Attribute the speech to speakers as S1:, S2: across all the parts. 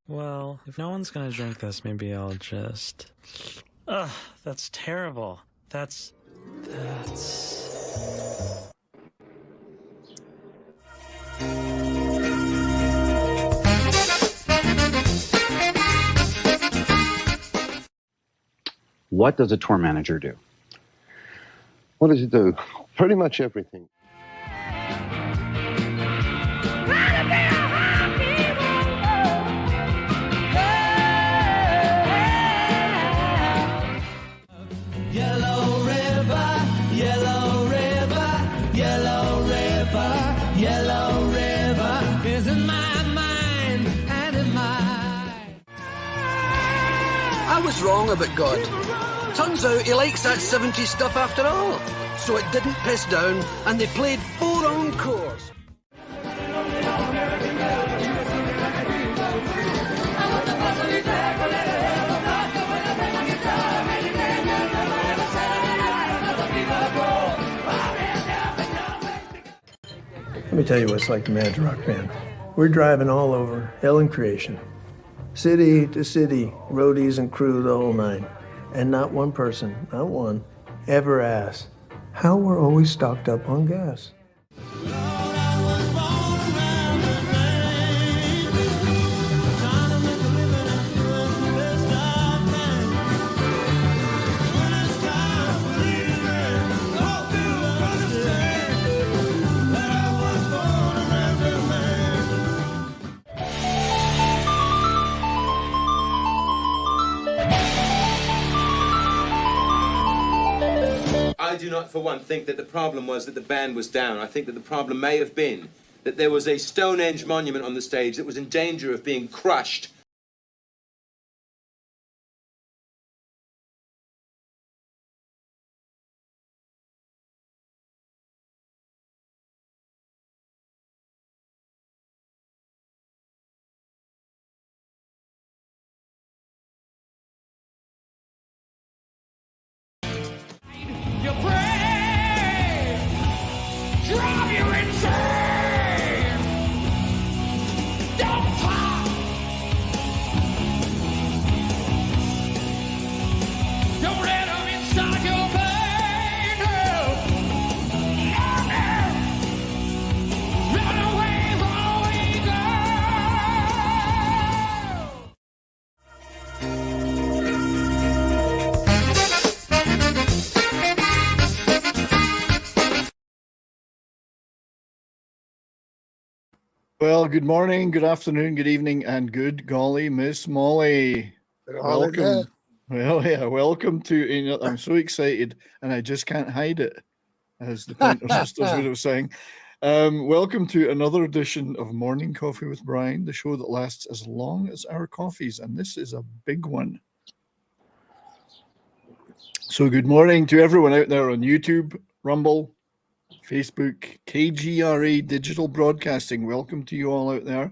S1: Well, if no one's gonna drink this, maybe I'll just... Ugh, that's terrible. That's...
S2: What does a tour manager do?
S3: What does he do? Pretty much everything.
S4: I was wrong about God. Turns out he likes that 70s stuff after all. So it didn't piss down, and they played 4 encores.
S5: Let me tell you what it's like to manage a rock band. We're driving all over, hell and creation. City to city, roadies and crew, the whole nine. And not one person, not one, ever asked how we're always stocked up on gas.
S6: I do not, for one, think that the problem was that the band was down. I think that the problem may have been that there was a Stonehenge monument on the stage that was in danger of being crushed.
S7: Your praise drive you insane. Don't talk. Don't let them inside your vein. No, no. Run away, go.
S8: Well, good morning, good afternoon, good evening, and good golly, Miss Molly. Welcome. Well, yeah, welcome to. I'm so excited, and I just can't hide it, as the Pointer Sisters would have saying. Welcome to another edition of Morning Coffee with Brian, the show that lasts as long as our coffees, and this is a big one. So, good morning to everyone out there on YouTube, Rumble, Facebook, KGRA Digital Broadcasting. Welcome to you all out there.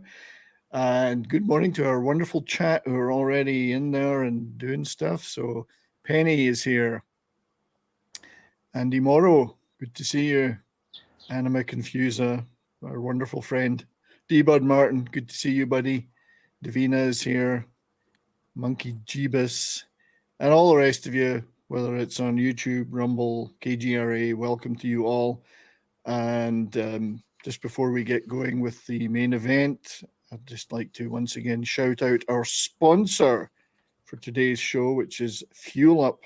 S8: And good morning to our wonderful chat who are already in there and doing stuff. So Penny is here. Andy Morrow, good to see you. Anima Confusa, our wonderful friend. D-Bud Martin, good to see you, buddy. Davina is here. Monkey Jeebus. And all the rest of you, whether it's on YouTube, Rumble, KGRA, welcome to you all. And just before we get going with the main event, I'd just like to once again shout out our sponsor for today's show, which is Fuel Up.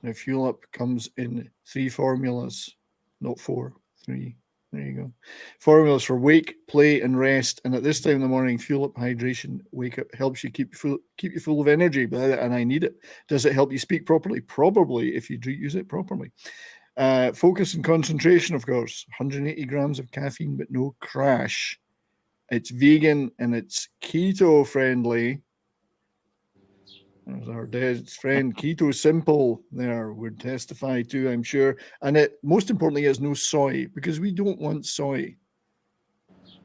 S8: Now, Fuel Up comes in 3 formulas, not 4, 3. There you go. Formulas for wake, play, and rest. And at this time in the morning, Fuel Up Hydration Wake Up helps you keep you full of energy, and I need it. Does it help you speak properly? Probably, if you do use it properly. Focus and concentration, of course. 180 grams of caffeine, but no crash. It's vegan and it's keto friendly. There's our dead friend Keto Simple there would testify too, I'm sure. And it most importantly has no soy, because we don't want soy.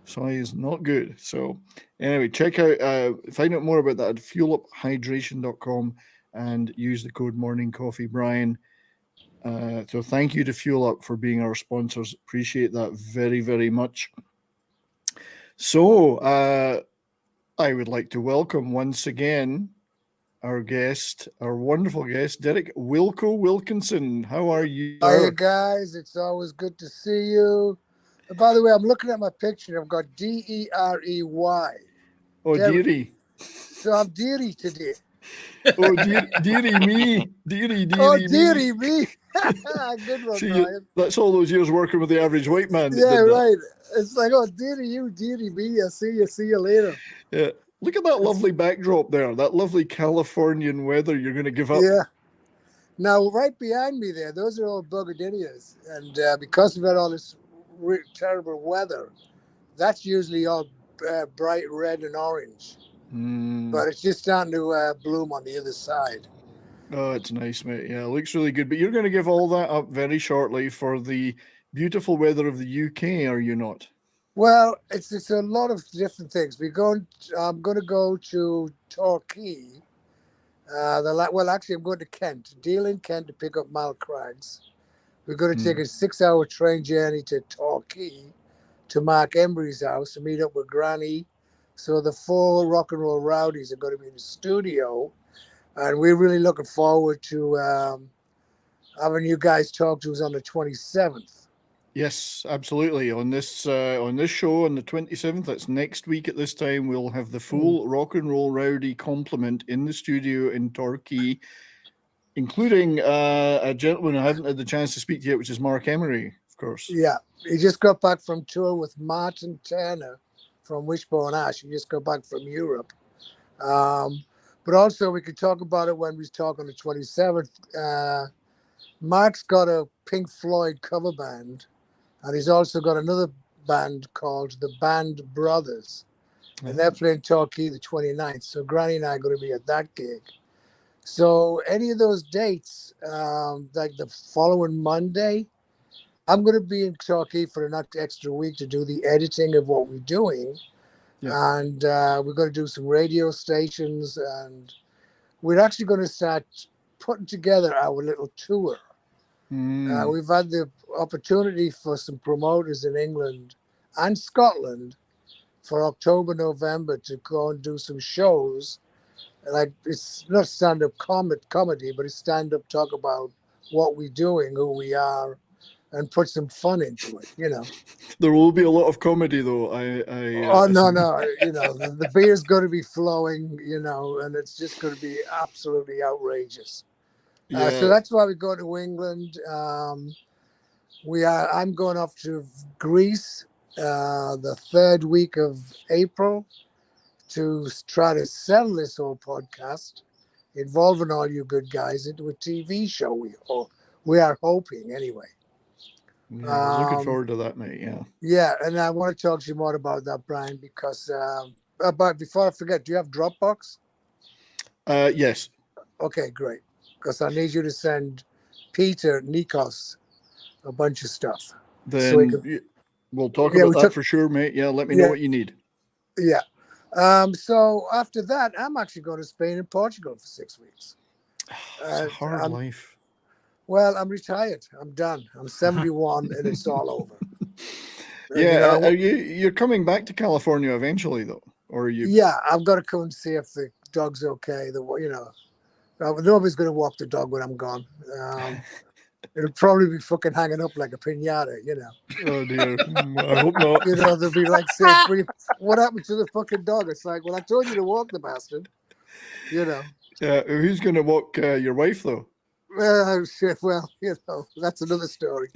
S8: Soy is not good. So anyway, check out, find out more about that at fueluphydration.com and use the code MorningCoffeeBrian. So thank you to Fuel Up for being our sponsors. Appreciate that very, very much. So I would like to welcome once again our guest, our wonderful guest, Derek Wilkinson. How are you?
S9: Hiya, guys. It's always good to see you. And by the way, I'm looking at my picture. I've got Derey.
S8: Oh, dearie.
S9: So I'm Deary today.
S8: Oh, dearie me. Dearie
S9: Oh,
S8: me.
S9: Deary me. Good one,
S8: See,
S9: Brian.
S8: that's all those years working with the average white man. that
S9: Yeah,
S8: did that.
S9: right. It's like, oh, Deary you, Deary me. I see you. See you later.
S8: Yeah. Look at that lovely backdrop there. That lovely Californian weather you're going to give up.
S9: Yeah. Now, right behind me there, those are all bugadillas. And because we've had all this terrible weather, that's usually all bright red and orange. But it's just starting to bloom on the other side.
S8: Oh, it's nice, mate. Yeah, it looks really good. But you're going to give all that up very shortly for the beautiful weather of the UK, are you not?
S9: Well, it's a lot of different things. I'm going to go to Torquay. Actually, I'm going to Kent, Deal in Kent to pick up Mal Crags. We're going to take a 6-hour train journey to Torquay to Mark Embry's house to meet up with Granny. So the 4 rock and roll rowdies are going to be in the studio, and we're really looking forward to having you guys talk to us on the 27th.
S8: Yes, absolutely. On this show on the 27th, that's next week at this time, we'll have the full rock and roll rowdy complement in the studio in Torquay, including a gentleman I haven't had the chance to speak to yet, which is Mark Emery, of course.
S9: Yeah, he just got back from tour with Martin Turner from Wishbone Ash. He just got back from Europe. But also we could talk about it when we talk on the 27th. Mark's got a Pink Floyd cover band, and he's also got another band called the Band Brothers. And they're playing Torquay the 29th. So Granny and I are going to be at that gig. So any of those dates, like the following Monday, I'm going to be in Torquay for an extra week to do the editing of what we're doing. Yeah. And we're going to do some radio stations. And we're actually going to start putting together our little tour. We've had the opportunity for some promoters in England and Scotland for October, November to go and do some shows. Like, it's not stand-up comedy, but it's stand-up talk about what we're doing, who we are, and put some fun into it, you know.
S8: There will be a lot of comedy, though.
S9: No, you know, the beer's going to be flowing, you know, and it's just going to be absolutely outrageous.
S8: Yeah.
S9: So that's why we go to England. I'm going off to Greece the 3rd week of April to try to sell this whole podcast, involving all you good guys, into a TV show. We are hoping, anyway.
S8: Yeah, looking forward to that, mate. Yeah.
S9: Yeah, and I want to talk to you more about that, Brian, because but before I forget, do you have Dropbox?
S8: Yes.
S9: Okay, great. Because I need you to send Peter Nikos a bunch of stuff.
S8: Then
S9: so
S8: we'll talk about that for sure, mate. Yeah, let me know what you need.
S9: Yeah. So after that, I'm actually going to Spain and Portugal for 6 weeks.
S8: It's a hard life.
S9: Well, I'm retired. I'm done. I'm 71 and it's all over.
S8: Yeah. You're coming back to California eventually, though? Or are you?
S9: Yeah, I've got to come and see if the dog's okay. Nobody's going to walk the dog when I'm gone. It'll probably be fucking hanging up like a piñata, you know.
S8: Oh, dear. I hope not.
S9: You know, they'll be like saying, what happened to the fucking dog? It's like, well, I told you to walk the bastard, you know.
S8: Yeah, who's going to walk your wife, though?
S9: Shit, well, you know, that's another story.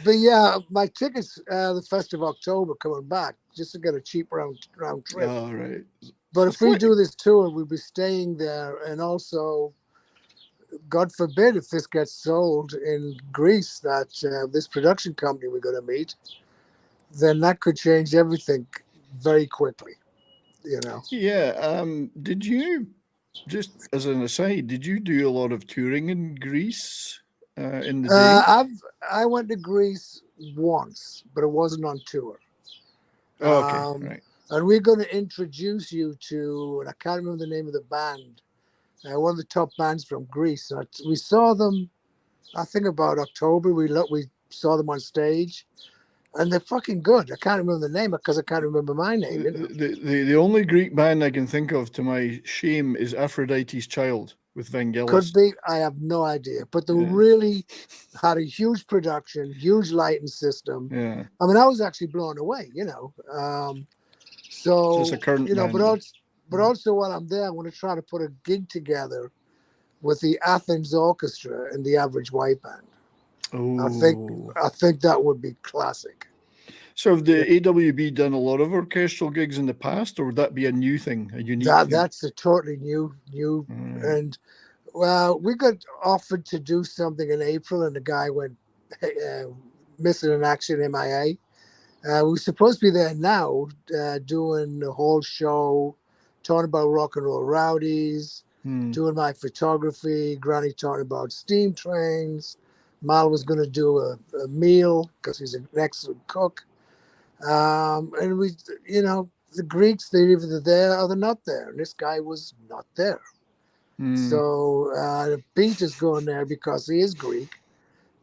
S9: But yeah, my tickets the 1st of October coming back just to get a cheap round trip.
S8: All right.
S9: But if we do this tour, we'll be staying there. And also, God forbid, if this gets sold in Greece, that this production company we're going to meet, then that could change everything very quickly, you know.
S8: Yeah. Did you, just as an aside, did you do a lot of touring in Greece in the day?
S9: I went to Greece once, but it wasn't on tour.
S8: Oh, okay, right.
S9: And we're going to introduce you to, and I can't remember the name of the band, one of the top bands from Greece. We saw them, I think about October. We saw them on stage. and they're fucking good. I can't remember the name because I can't remember my name. You know?
S8: The only Greek band I can think of, to my shame, is Aphrodite's Child with Vangelis.
S9: Could be. I have no idea. But they really had a huge production, huge lighting system.
S8: Yeah.
S9: I mean, I was actually blown away, you know. So,
S8: Just a current
S9: you know,
S8: band.
S9: but also while I'm there, I'm going to try to put a gig together with the Athens Orchestra and the Average White Band.
S8: Oh.
S9: I think that would be classic.
S8: So have the AWB done a lot of orchestral gigs in the past, or would that be a new thing, a unique thing?
S9: That's a totally new. And well, we got offered to do something in April, and the guy went missing in action, MIA. We're supposed to be there now, doing the whole show, talking about rock and roll rowdies, doing my photography. Granny talking about steam trains. Mal was going to do a meal because he's an excellent cook. And we, you know, the Greeks, they're either there or they're not there. And this guy was not there. So Pete is going there because he is Greek,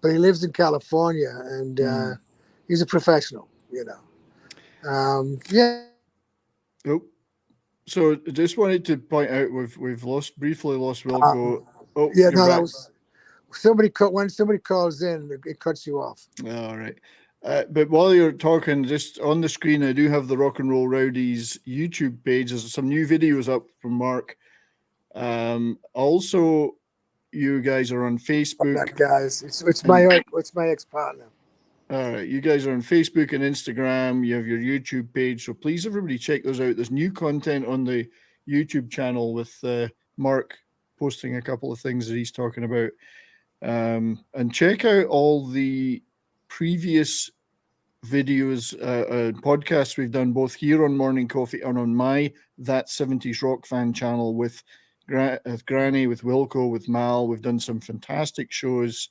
S9: but he lives in California and he's a professional, you know. Yeah.
S8: Oh, so I just wanted to point out we've briefly lost Wilco.
S9: Yeah, no, that was when somebody calls in, it cuts you off.
S8: All right. But while you're talking, just on the screen, I do have the Rock and Roll Rowdies YouTube page. There's some new videos up from Mark. Also, you guys are on Facebook.
S9: That guys, it's my ex-partner.
S8: All right, you guys are on Facebook and Instagram. You have your YouTube page, so please everybody check those out. There's new content on the YouTube channel with Mark posting a couple of things that he's talking about. And check out all the previous videos, podcasts we've done both here on Morning Coffee and on my That 70s Rock Fan channel with Granny, with Wilco, with Mal. We've done some fantastic shows.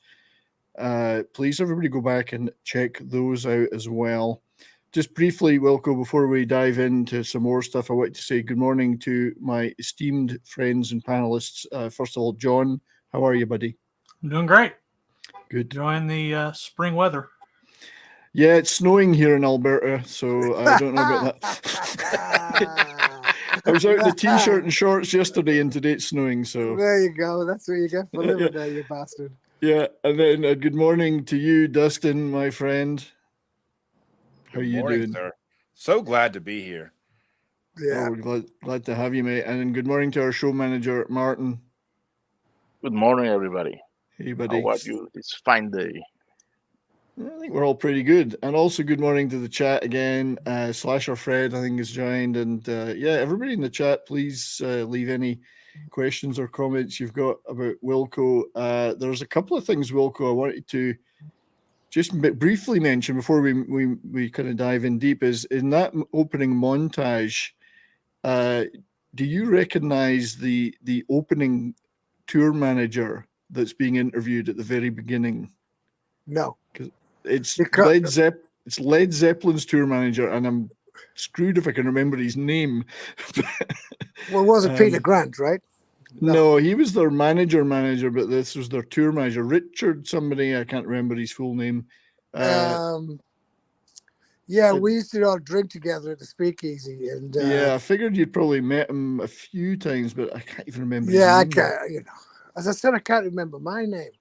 S8: Please everybody go back and check those out as well. Just briefly, Wilco, before we dive into some more stuff, I want to say good morning to my esteemed friends and panelists. First of all, John, how are you, buddy?
S10: I'm doing great.
S8: Good.
S10: Enjoying the spring weather.
S8: Yeah, it's snowing here in Alberta, so I don't know about that. I was out in the t-shirt and shorts yesterday, and today it's snowing. So
S9: there you go. That's what you get for living there, you bastard.
S8: Yeah, and then good morning to you, Dustin, my friend. How are you doing,
S11: sir? So glad to be here.
S9: Yeah,
S8: glad to have you, mate. And then good morning to our show manager, Martin.
S12: Good morning, everybody.
S8: Hey, buddy.
S12: How are you? It's fine day.
S8: I think we're all pretty good. And also good morning to the chat again. Slasher Fred, I think, has joined. And yeah, everybody in the chat, please leave any questions or comments you've got about Wilco. There's a couple of things, Wilco, I wanted to just briefly mention before we kind of dive in deep. Is in that opening montage, do you recognize the opening tour manager that's being interviewed at the very beginning?
S9: No.
S8: It's Led Zeppelin's tour manager, and I'm screwed if I can remember his name.
S9: Well, it wasn't Peter Grant, right?
S8: No, he was their manager, but this was their tour manager. Richard somebody, I can't remember his full name.
S9: Yeah, we used to all drink together at the Speakeasy. And
S8: yeah, I figured you'd probably met him a few times, but I can't even remember his
S9: name.
S8: Yeah,
S9: I can't, you know. As I said, I can't remember my name.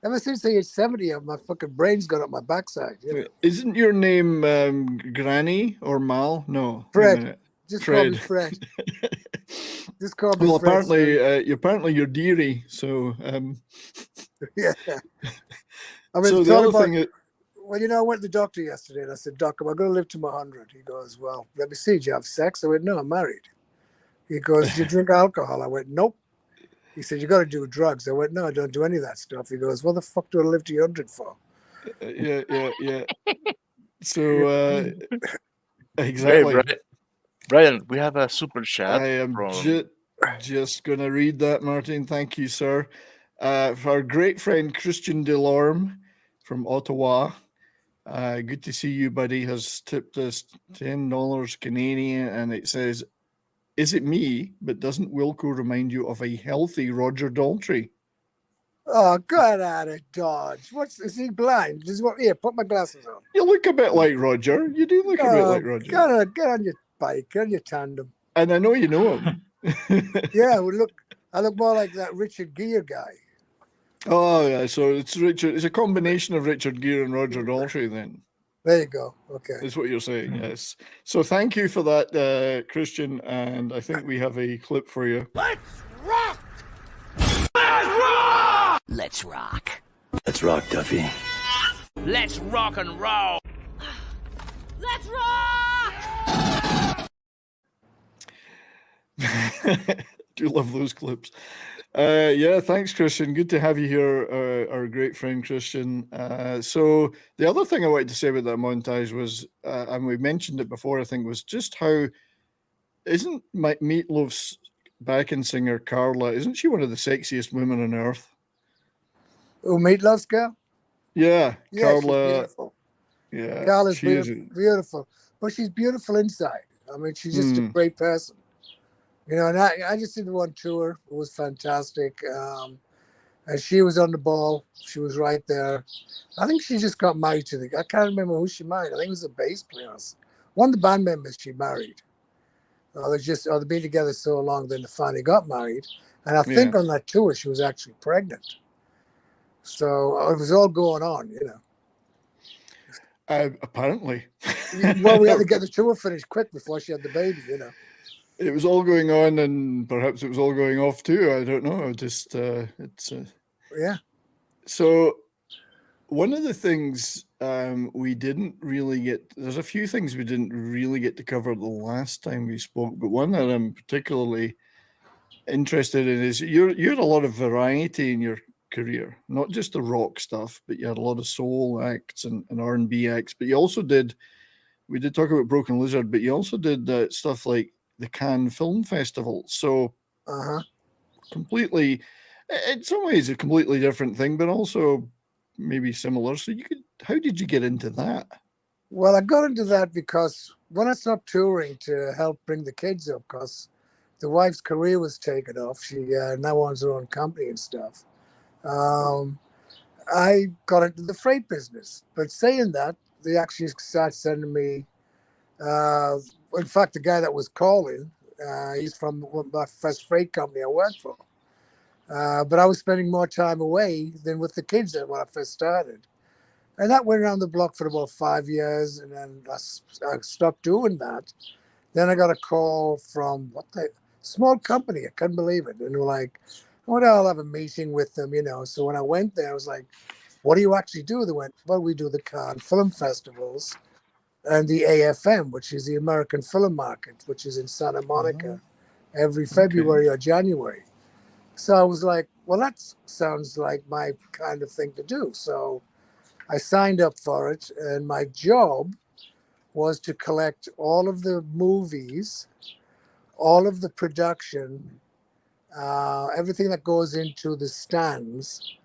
S9: Ever since the age 70, my fucking brain's gone up my backside. You know?
S8: Isn't your name Granny or Mal? No.
S9: Fred. Just Fred. Call me Fred. Just call me
S8: well,
S9: Fred.
S8: Well, apparently you're Deary, so...
S9: yeah. I mean,
S8: so the other thing...
S9: Well, you know, I went to the doctor yesterday, and I said, Doc, am I going to live to my 100? He goes, well, let me see. Do you have sex? I went, no, I'm married. He goes, do you drink alcohol? I went, nope. He said, you got to do drugs. I went, no, I don't do any of that stuff. He goes, what the fuck do I live to 100 for?
S8: Yeah. So, exactly.
S12: Hey, Brian, we have a super chat.
S8: I am just going to read that, Martin. Thank you, sir. For our great friend, Christian Delorme from Ottawa. Good to see you, buddy. Has tipped us $10 Canadian, and it says, is it me, but doesn't Wilco remind you of a healthy Roger Daltrey?
S9: Oh, God at it, Dodge. Is he blind? Here, put my glasses on.
S8: You look a bit like Roger. You do look a bit like Roger.
S9: Get on your bike, get on your tandem.
S8: And I know you know him.
S9: Yeah, I look more like that Richard Gere guy.
S8: Oh, yeah. So it's Richard. It's a combination of Richard Gere and Roger Daltrey then.
S9: There you go. Okay.
S8: Is what you're saying, yes. So thank you for that, Christian. And I think we have a clip for you.
S7: Let's rock! Let's rock!
S4: Let's rock.
S13: Let's rock, Duffy.
S7: Let's rock and roll!
S14: Let's rock!
S8: Do love those clips. Yeah, thanks, Christian. Good to have you here, our great friend Christian. So the other thing I wanted to say about that montage was, and we mentioned it before, I think, was just how isn't Meatloaf's backing singer Carla? Isn't she one of the sexiest women on earth?
S9: Oh, Meatloaf's girl?
S8: Yeah, Carla.
S9: She's beautiful.
S8: Yeah,
S9: Carla's beautiful, but she's beautiful inside. I mean, she's just a great person. You know, and I just did one tour. It was fantastic. And she was on the ball. She was right there. I think she just got married to I can't remember who she married. I think it was a bass player. One of the band members she married. They've been together so long, then they finally got married. And I think on that tour, she was actually pregnant. So it was all going on, you know.
S8: Apparently.
S9: Well, we had to get the tour finished quick before she had the baby, you know.
S8: It was all going on, and perhaps it was all going off too. I don't know. Just
S9: yeah.
S8: So one of the things we didn't really get. There's a few things we didn't really get to cover the last time we spoke, but one that I'm particularly interested in is you had a lot of variety in your career, not just the rock stuff, but you had a lot of soul acts and R&B acts. But you also did. We did talk about Broken Lizard, but you also did stuff like the Cannes Film Festival. So completely, in some ways, a completely different thing, but also maybe similar. So how did you get into that?
S9: Well, I got into that because when I stopped touring to help bring the kids up, because the wife's career was taken off. She now owns her own company and stuff. I got into the freight business. But saying that, they actually started sending me in fact, the guy that was calling, he's from my first freight company I worked for. But I was spending more time away than with the kids when I first started. And that went around the block for about 5 years, and then I stopped doing that. Then I got a call from small company. I couldn't believe it. And they were like, "Oh, I'll have a meeting with them," you know. So when I went there, I was like, "What do you actually do?" They went, "Well, we do the Cannes Film Festivals and the AFM, which is the American Film Market, which is in Santa Monica every February or January." So I was like, well, that sounds like my kind of thing to do. So I signed up for it, and my job was to collect all of the movies, all of the production, everything that goes into the stands,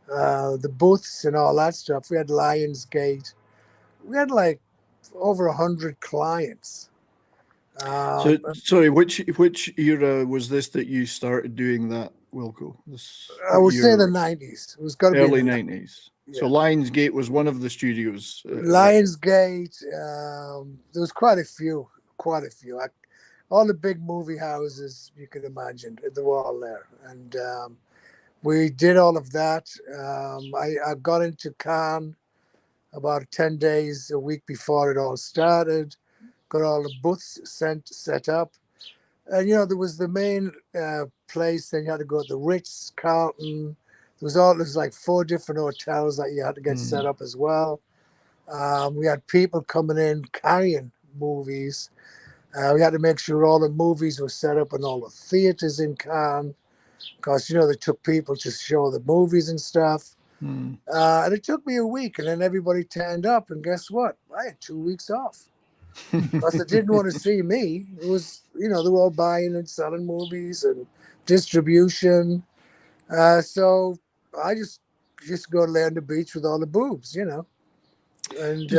S9: the booths and all that stuff. We had Lionsgate. We had like over 100 clients.
S8: So sorry, which era was this that you started doing that, Wilco?
S9: I would say the 90s. It was got to be
S8: early 90s.
S9: Yeah.
S8: So Lionsgate was one of the studios.
S9: Lionsgate. There was quite a few. All the big movie houses you can imagine, they were all there, and we did all of that. I got into Cannes about 10 days, a week before it all started. Got all the booths set up. And, you know, there was the main place. Then you had to go to the Ritz, Carlton. There's like 4 different hotels that you had to get set up as well. We had people coming in carrying movies. We had to make sure all the movies were set up in all the theaters in Cannes, because, you know, they took people to show the movies and stuff. And it took me a week, and then everybody turned up, and guess what? I had 2 weeks off because they didn't want to see me. It was, you know, they were all buying and selling movies and distribution. So I just go lay on the beach with all the boobs, you know. And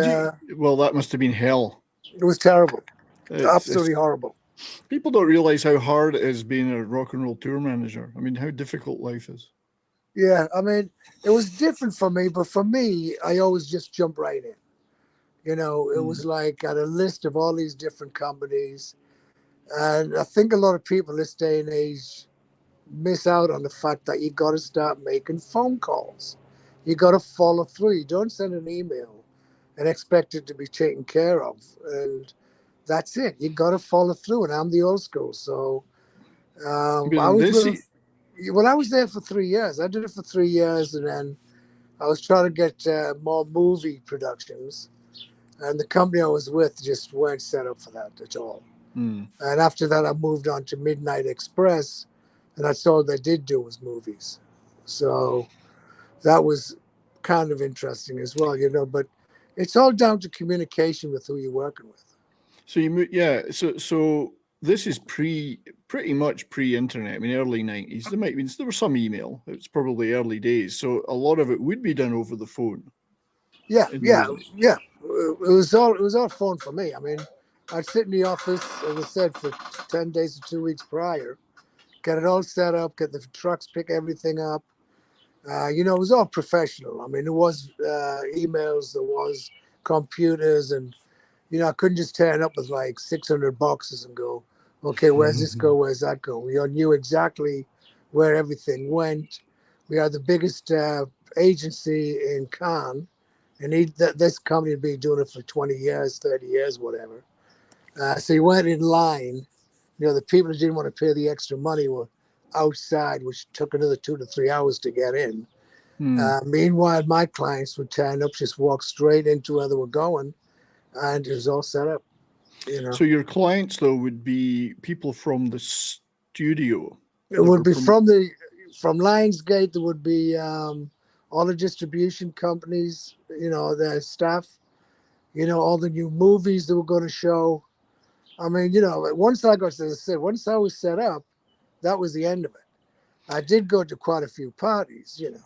S8: well, that must have been hell.
S9: It was terrible. Absolutely horrible.
S8: People don't realize how hard it is being a rock and roll tour manager. I mean, how difficult life is.
S9: Yeah, I mean, it was different for me, but for me, I always just jump right in. You know, it was like I had a list of all these different companies. And I think a lot of people this day and age miss out on the fact that you got to start making phone calls. You got to follow through. You don't send an email and expect it to be taken care of. And that's it. You got to follow through. And I'm the old school. So I was I was there for 3 years. I did it for 3 years. And then I was trying to get more movie productions. And the company I was with just weren't set up for that at all. And after that, I moved on to Midnight Express, and that's all they did do was movies. So that was kind of interesting as well, you know. But it's all down to communication with who you're working with.
S8: So So this is pretty much pre-internet. I mean, early 90s. There was some email. It's probably early days. So a lot of it would be done over the phone.
S9: Yeah. It was all phone for me. I mean, I'd sit in the office, as I said, for 10 days to 2 weeks prior, get it all set up, get the trucks, pick everything up. You know, it was all professional. I mean, there was emails, there was computers, and, you know, I couldn't just turn up with like 600 boxes and go, okay, where's this go, where's that go? We all knew exactly where everything went. We are the biggest agency in Cannes, and this company had been doing it for 20 years, 30 years, whatever. So you went in line. You know, the people who didn't want to pay the extra money were outside, which took another 2 to 3 hours to get in. Meanwhile, my clients would turn up, just walk straight into where they were going, and it was all set up. You know.
S8: So your clients, though, would be people from the studio.
S9: It would be from Lionsgate. There would be all the distribution companies. You know, their staff. You know, all the new movies that were going to show. I mean, you know, once I was set up, that was the end of it. I did go to quite a few parties, you know,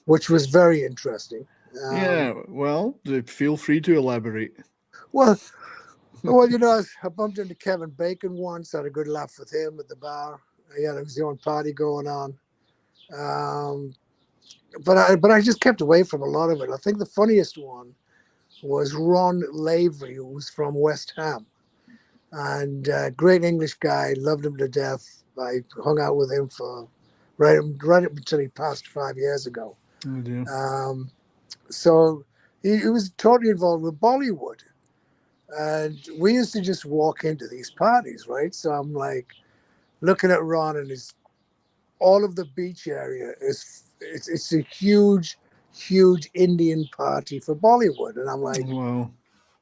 S9: which was very interesting.
S8: Well, feel free to elaborate.
S9: Well, you know, I bumped into Kevin Bacon once, had a good laugh with him at the bar. He had his own party going on. But I just kept away from a lot of it. I think the funniest one was Ron Lavery, who was from West Ham. And great English guy, loved him to death. I hung out with him for right up until he passed 5 years ago.
S8: Oh, dear.
S9: So he was totally involved with Bollywood. And we used to just walk into these parties, right? So I'm like looking at Ron, and all of the beach area it's a huge Indian party for Bollywood. And I'm like,
S8: wow.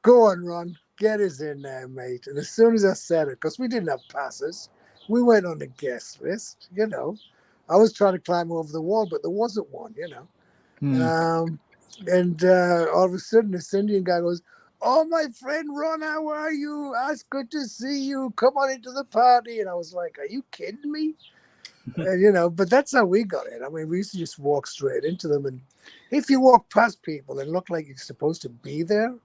S9: Go on, Ron, get us in there, mate. And as soon as I said it, because we didn't have passes, we went on the guest list, you know. I was trying to climb over the wall, but there wasn't one, you know. And all of a sudden, this Indian guy goes, "Oh, my friend Ron, how are you? It's good to see you. Come on into the party." And I was like, "Are you kidding me?" And, you know, but that's how we got in. I mean, we used to just walk straight into them. And if you walk past people and look like you're supposed to be there,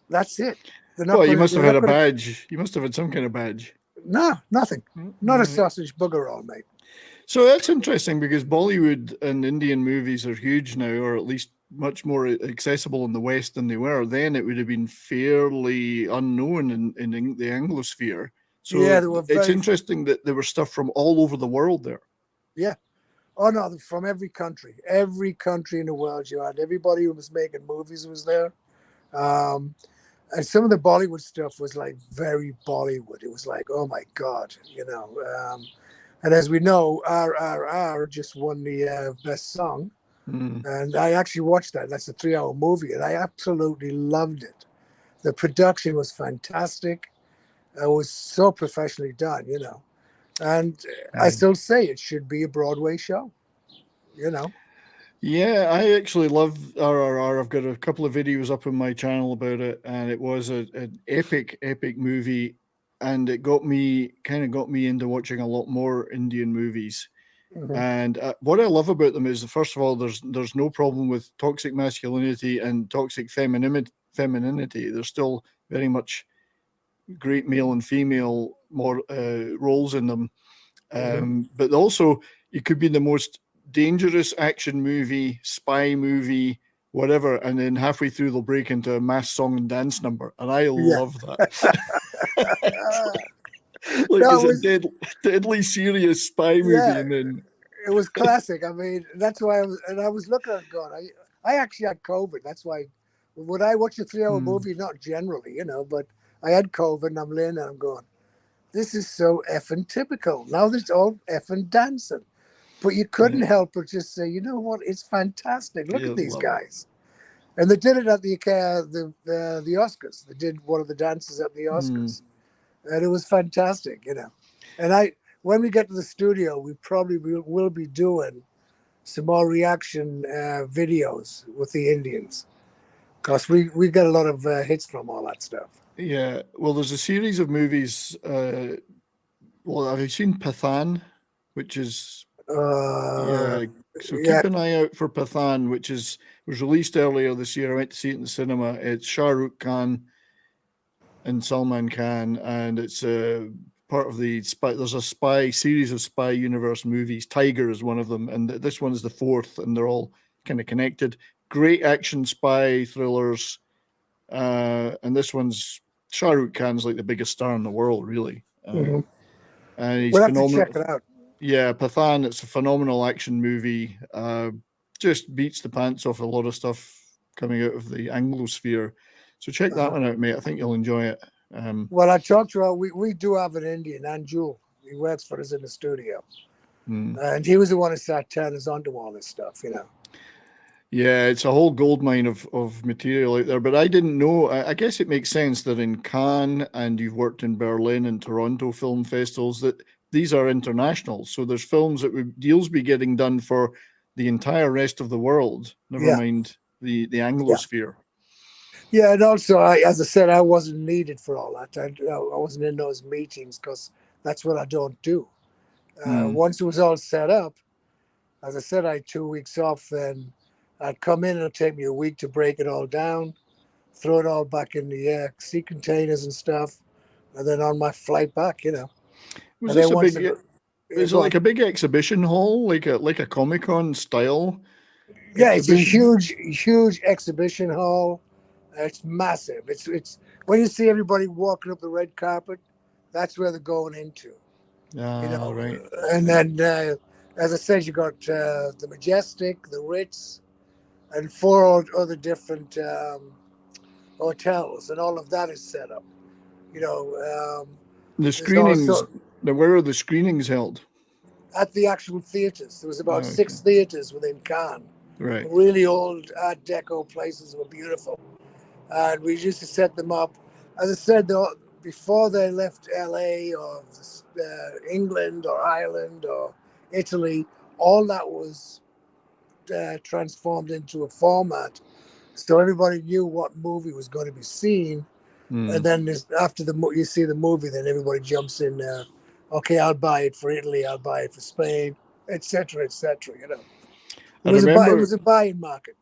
S9: that's it.
S8: You must have had a badge. You must have had some kind of badge.
S9: No, nothing. Not a sausage bugger all, mate.
S8: So that's interesting because Bollywood and Indian movies are huge now, or at least much more accessible in the West than they were. Then it would have been fairly unknown in the Anglosphere. So
S9: yeah,
S8: it's interesting that there was stuff from all over the world there.
S9: Yeah. Oh, no, from every country. Every country in the world you had. Everybody who was making movies was there. And some of the Bollywood stuff was like very Bollywood. It was like, oh my God, you know. And as we know, RRR just won the best song. And I actually watched that. That's a 3-hour movie. And I absolutely loved it. The production was fantastic. It was so professionally done, you know. And I still say it should be a Broadway show, you know.
S8: Yeah, I actually love RRR. I've got a couple of videos up on my channel about it, and it was an epic movie, and it got me into watching a lot more Indian movies. And what I love about them is, first of all, there's no problem with toxic masculinity and toxic femininity. There's still very much great male and female roles in them. But also it could be the most dangerous action movie, spy movie, whatever, and then halfway through they'll break into a mass song and dance number, and I love that. Like
S9: No,
S8: it's a deadly serious spy movie, and then
S9: it was classic. I mean, that's why I was looking at it going, I actually had COVID. That's why would I watch a 3-hour movie? Not generally, but I had COVID and I'm laying there and I'm going, this is so effing typical. Now there's all effing dancing. But you couldn't help but just say, you know what? It's fantastic. Look at these guys. And they did it at the Oscars. They did one of the dances at the Oscars. And it was fantastic, And when we get to the studio, we probably will be doing some more reaction videos with the Indians. Because we get a lot of hits from all that stuff.
S8: Yeah. Well, there's a series of movies. Have you seen Pathan, which is... so keep an eye out for Pathan, which was released earlier this year. I went to see it in the cinema. It's Shah Rukh Khan and Salman Khan, and it's part of the spy. There's a series of spy universe movies. Tiger is one of them, and this one is the fourth, and they're all kind of connected. Great action spy thrillers, and this one's Shah Rukh Khan's like the biggest star in the world, really, and he's
S9: we'll
S8: phenomenal.
S9: Have to check it out.
S8: Yeah, Pathan, it's a phenomenal action movie. Just beats the pants off a lot of stuff coming out of the Anglosphere. So check that one out, mate. I think you'll enjoy it.
S9: Well, I talked to her. We do have an Indian, Anjul. He works for us in the studio. And he was the one who started turning us onto all this stuff,
S8: Yeah, it's a whole goldmine of material out there. But I didn't know. I guess it makes sense that in Cannes and you've worked in Berlin and Toronto film festivals that these are international. So there's films that deals be getting done for the entire rest of the world. Never mind the Anglosphere.
S9: Yeah, and also, as I said, I wasn't needed for all that. I wasn't in those meetings because that's what I don't do. Once it was all set up, as I said, I had 2 weeks off, and I'd come in and it'd take me a week to break it all down, throw it all back in the sea containers and stuff, and then on my flight back,
S8: Was this is it like a big exhibition hall, like a Comic-Con style?
S9: Yeah, it's a huge exhibition hall. It's massive. It's when you see everybody walking up the red carpet, that's where they're going into.
S8: Right.
S9: And then, as I said, you got the Majestic, the Ritz, and 4 other different hotels, and all of that is set up.
S8: The screenings. Now, where are the screenings held?
S9: At the actual theaters. There was about 6 theaters within Cannes.
S8: Right.
S9: Really old Art Deco places were beautiful. And we used to set them up. As I said, though, before they left LA or England or Ireland or Italy, all that was transformed into a format. So everybody knew what movie was going to be seen. And then after you see the movie, then everybody jumps in there. Okay, I'll buy it for Italy. I'll buy it for Spain, etc., etc. It was a buying market.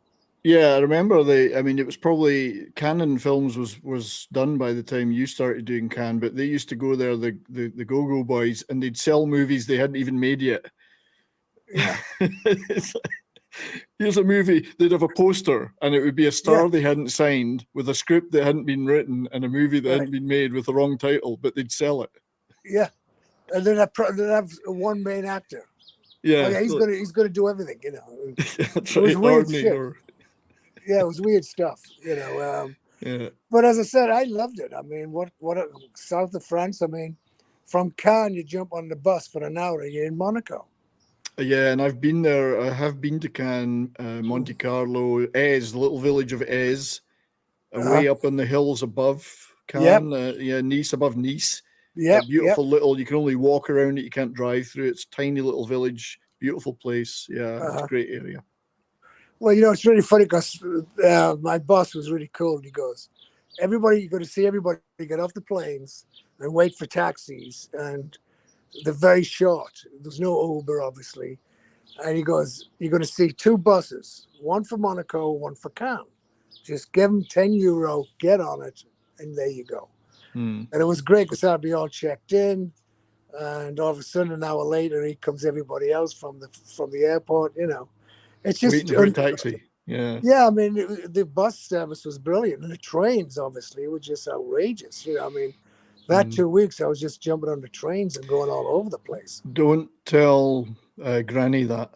S8: Yeah, I remember it was probably Canon Films was done by the time you started doing Cannes, but they used to go there, the Go-Go Boys, and they'd sell movies they hadn't even made yet.
S9: Yeah.
S8: Here's a movie, they'd have a poster, and it would be a star they hadn't signed with a script that hadn't been written and a movie that hadn't been made with the wrong title, but they'd sell it.
S9: Yeah. And then they'd have one main actor.
S8: Yeah.
S9: He's gonna do everything,
S8: That's
S9: it was
S8: right,
S9: weird shit. Yeah, it was weird stuff,
S8: Yeah.
S9: But as I said, I loved it. I mean, what south of France? I mean, from Cannes, you jump on the bus for an hour, and you're in Monaco.
S8: Yeah, and I've been there. I have been to Cannes, Monte Carlo, Ez, the little village of Ez, way up in the hills above Cannes. Nice, above Nice.
S9: Yeah,
S8: beautiful little. You can only walk around it. You can't drive through it. It's a tiny little village. Beautiful place. Yeah, it's a great area.
S9: Well, it's really funny because my boss was really cool. He goes, you're going to see everybody get off the planes and wait for taxis. And they're very short. There's no Uber, obviously. And he goes, you're going to see 2 buses, one for Monaco, one for Cannes. Just give them €10, get on it, and there you go. And it was great because I'd be all checked in. and all of a sudden an hour later, he comes everybody else from the airport. It's just
S8: Waiting for a taxi. Yeah.
S9: Yeah, I mean, the bus service was brilliant, and the trains obviously were just outrageous. I mean, that 2 weeks I was just jumping on the trains and going all over the place.
S8: Don't tell Granny that.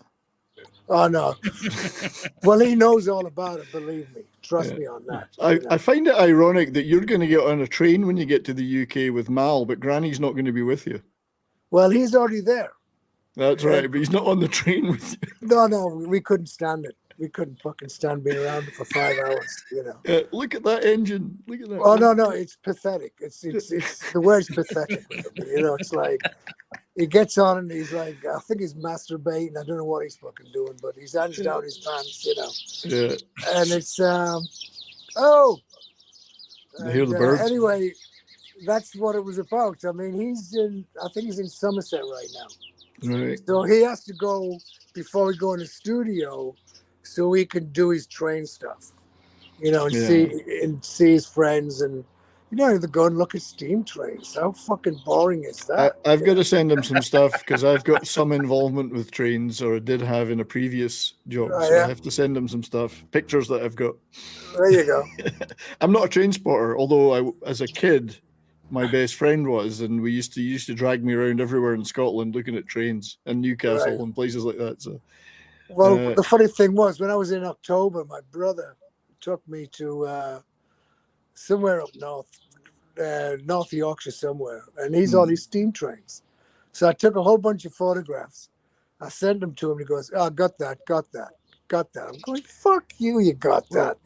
S9: Oh no. Well, he knows all about it. Believe me. Trust me on that.
S8: I find it ironic that you're going to get on a train when you get to the UK with Mal, but Granny's not going to be with you.
S9: Well, he's already there.
S8: That's right, but he's not on the train with you.
S9: No, we couldn't stand it. We couldn't fucking stand being around it for 5 hours.
S8: Look at that engine. Look at that.
S9: Oh no, it's pathetic. It's the word's pathetic. It's like he gets on and he's like, I think he's masturbating. I don't know what he's fucking doing, but he's hands down his pants.
S8: Yeah.
S9: And it's
S8: Hear the birds.
S9: Anyway, that's what it was about. I mean, I think he's in Somerset right now.
S8: Right.
S9: So he has to go before we go in the studio so he can do his train stuff, and see his friends, and to go and look at steam trains. How fucking boring is that?
S8: I've got to send him some stuff because I've got some involvement with trains, or I did have in a previous job. So I have to send him some stuff, pictures that I've got.
S9: There you go.
S8: I'm not a train spotter, although as a kid, my best friend was, and we used to drag me around everywhere in Scotland looking at trains and Newcastle and places like that. So,
S9: well, the funny thing was, when I was in October, my brother took me to somewhere up North Yorkshire somewhere, and he's all these steam trains. So I took a whole bunch of photographs. I sent them to him. He goes, "Oh, got that." I'm going, "Fuck you, you got that."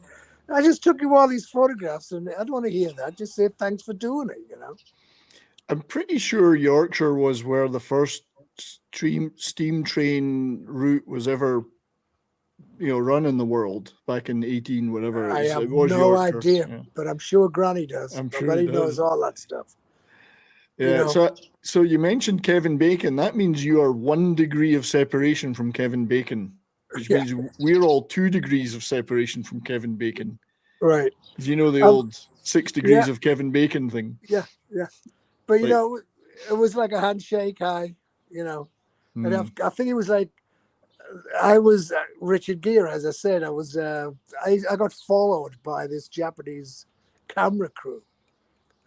S9: I just took you all these photographs, and I don't want to hear that. Just say thanks for doing it,
S8: I'm pretty sure Yorkshire was where the first steam train route was ever, run in the world back in 18 whatever.
S9: I have
S8: no
S9: Yorkshire. Idea, but I'm sure Granny does.
S8: I'm sure
S9: Granny knows all that stuff.
S8: Yeah. So you mentioned Kevin Bacon. That means you are 1 degree of separation from Kevin Bacon. Which means we're all 2 degrees of separation from Kevin Bacon.
S9: Right.
S8: The old 6 degrees of Kevin Bacon thing.
S9: Yeah. But, it was like a handshake high, And I think it was like, I was Richard Gere, as I said. I was, I got followed by this Japanese camera crew.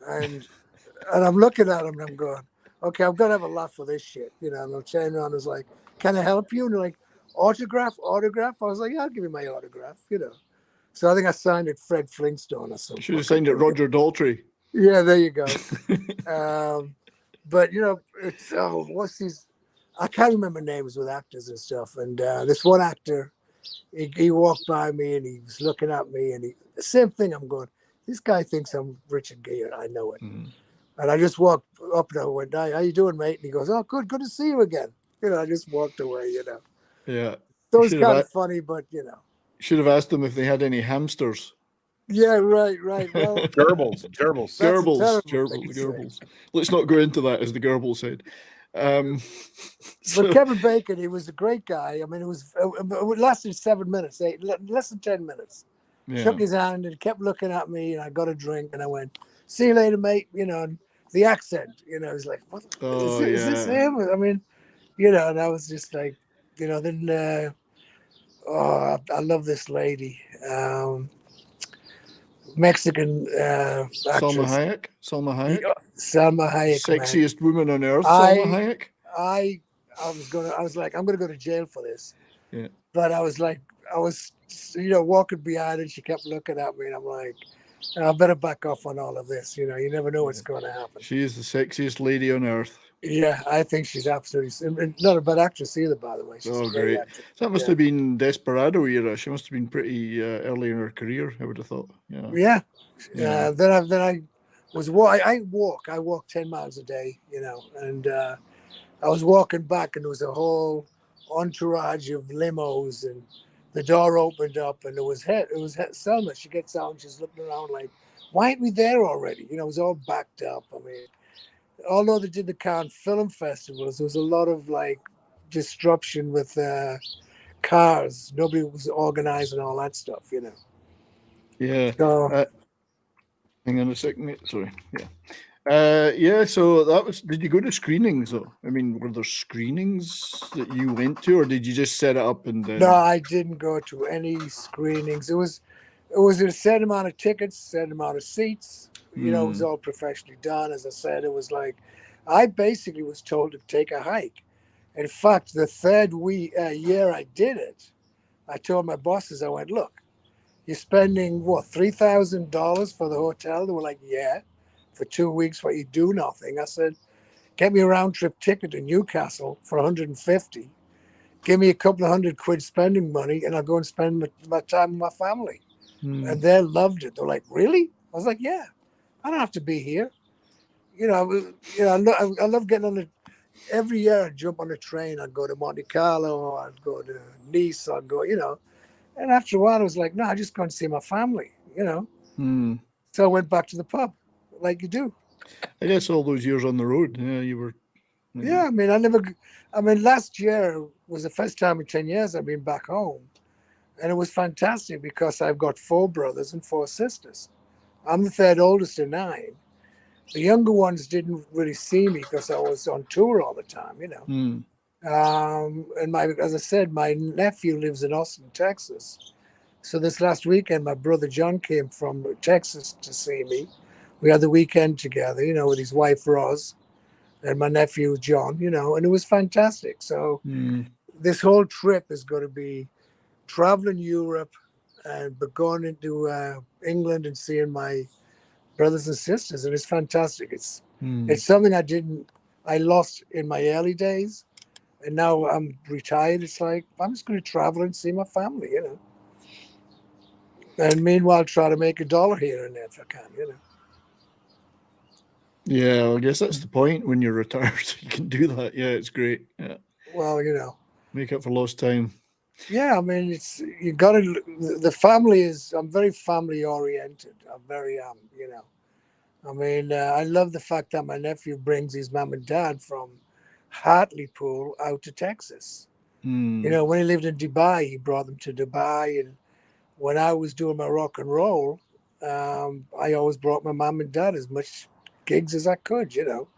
S9: And I'm looking at him and I'm going, okay, I'm going to have a laugh for this shit. And I'm turning around and was like, can I help you? And they're like, autograph. I was like, yeah, I'll give you my autograph, So I think I signed it Fred Flintstone or something.
S8: Should have signed it Roger Daltrey.
S9: Yeah, there you go. But it's what's these? I can't remember names with actors and stuff. And this one actor, he walked by me and he was looking at me, and the same thing. I'm going, this guy thinks I'm Richard Gere. I know it. And I just walked up and I went, "Hey, how you doing, mate?" And he goes, "Oh, good to see you again." I just walked away.
S8: Yeah.
S9: So it's kind of funny, but
S8: Should have asked them if they had any hamsters.
S9: Yeah, right. Well,
S11: gerbils.
S8: Let's not go into that, as the gerbil said.
S9: But Kevin Bacon, he was a great guy. I mean, it lasted 7 minutes, less than 10 minutes.
S8: Yeah.
S9: Shook his hand and kept looking at me, and I got a drink, and I went, "See you later, mate." And the accent, he's like, "What? Is this him?" I mean, and I was just like, then. I love this lady, Mexican actress.
S8: Salma Hayek.
S9: Salma Hayek,
S8: sexiest woman on earth. Salma Hayek.
S9: I was like, I'm gonna go to jail for this.
S8: Yeah.
S9: But I was walking behind, and she kept looking at me, and I'm like, I better back off on all of this. You never know what's going to happen.
S8: She is the sexiest lady on earth.
S9: Yeah, I think she's absolutely not a bad actress either, by the way. She's
S8: great. So that must have been Desperado era. She must have been pretty early in her career, I would have thought.
S9: Yeah. Then I walk 10 miles a day, and I was walking back, and there was a whole entourage of limos, and the door opened up, and it was Selma. She gets out and she's looking around like, why aren't we there already? It was all backed up. I mean, although they did the Cannes Film Festivals, there was a lot of disruption with cars. Nobody was organizing all that stuff,
S8: Yeah.
S9: So,
S8: hang on a second, mate. Sorry. Yeah. Yeah, so that was. Did you go to screenings though? I mean, were there screenings that you went to, or did you just set it up and then?
S9: No, I didn't go to any screenings. It was a set amount of tickets, set amount of seats. You know, it was all professionally done. As I said, it was like I basically was told to take a hike. In fact, the third year I did it, I told my bosses, I went, look, you're spending what, $3,000 for the hotel? They were like, yeah, for 2 weeks where you do nothing. I said, get me a round trip ticket to Newcastle for 150. Give me a couple of £100 spending money, and I'll go and spend my time with my family. And they loved it. They're like, really? I was like, yeah, I don't have to be here. You know, I love getting on the. Every year I'd jump on a train. I'd go to Monte Carlo. I'd go to Nice. I'd go, you know. And after a while, I was like, no, I just go and see my family, you know. So I went back to the pub, like you do.
S8: I guess all those years on the road, yeah, you were.
S9: Yeah, I mean, last year was the first time in 10 years I've been back home. And it was fantastic because I've got 4 brothers and 4 sisters. I'm the third oldest of 9. The younger ones didn't really see me because I was on tour all the time, you know. And as I said, my nephew lives in Austin, Texas. So this last weekend, my brother John came from Texas to see me. We had the weekend together, you know, with his wife Roz and my nephew John, you know, and it was fantastic. So this whole trip is going to be traveling Europe and going into England and seeing my brothers and sisters, and it's fantastic. It's something I lost in my early days, and now I'm retired. It's like I'm just going to travel and see my family, you know, and meanwhile try to make $1 here and there if I can, you know.
S8: Yeah, I guess that's the point. When you're retired, you can do that. Yeah, it's great. Yeah.
S9: Well, you know,
S8: make up for lost time.
S9: Yeah, I mean, you got to. The family is. I'm very family oriented. You know. I mean, I love the fact that my nephew brings his mom and dad from Hartlepool out to Texas. You know, when he lived in Dubai, he brought them to Dubai, and when I was doing my rock and roll, I always brought my mom and dad as much gigs as I could. You know.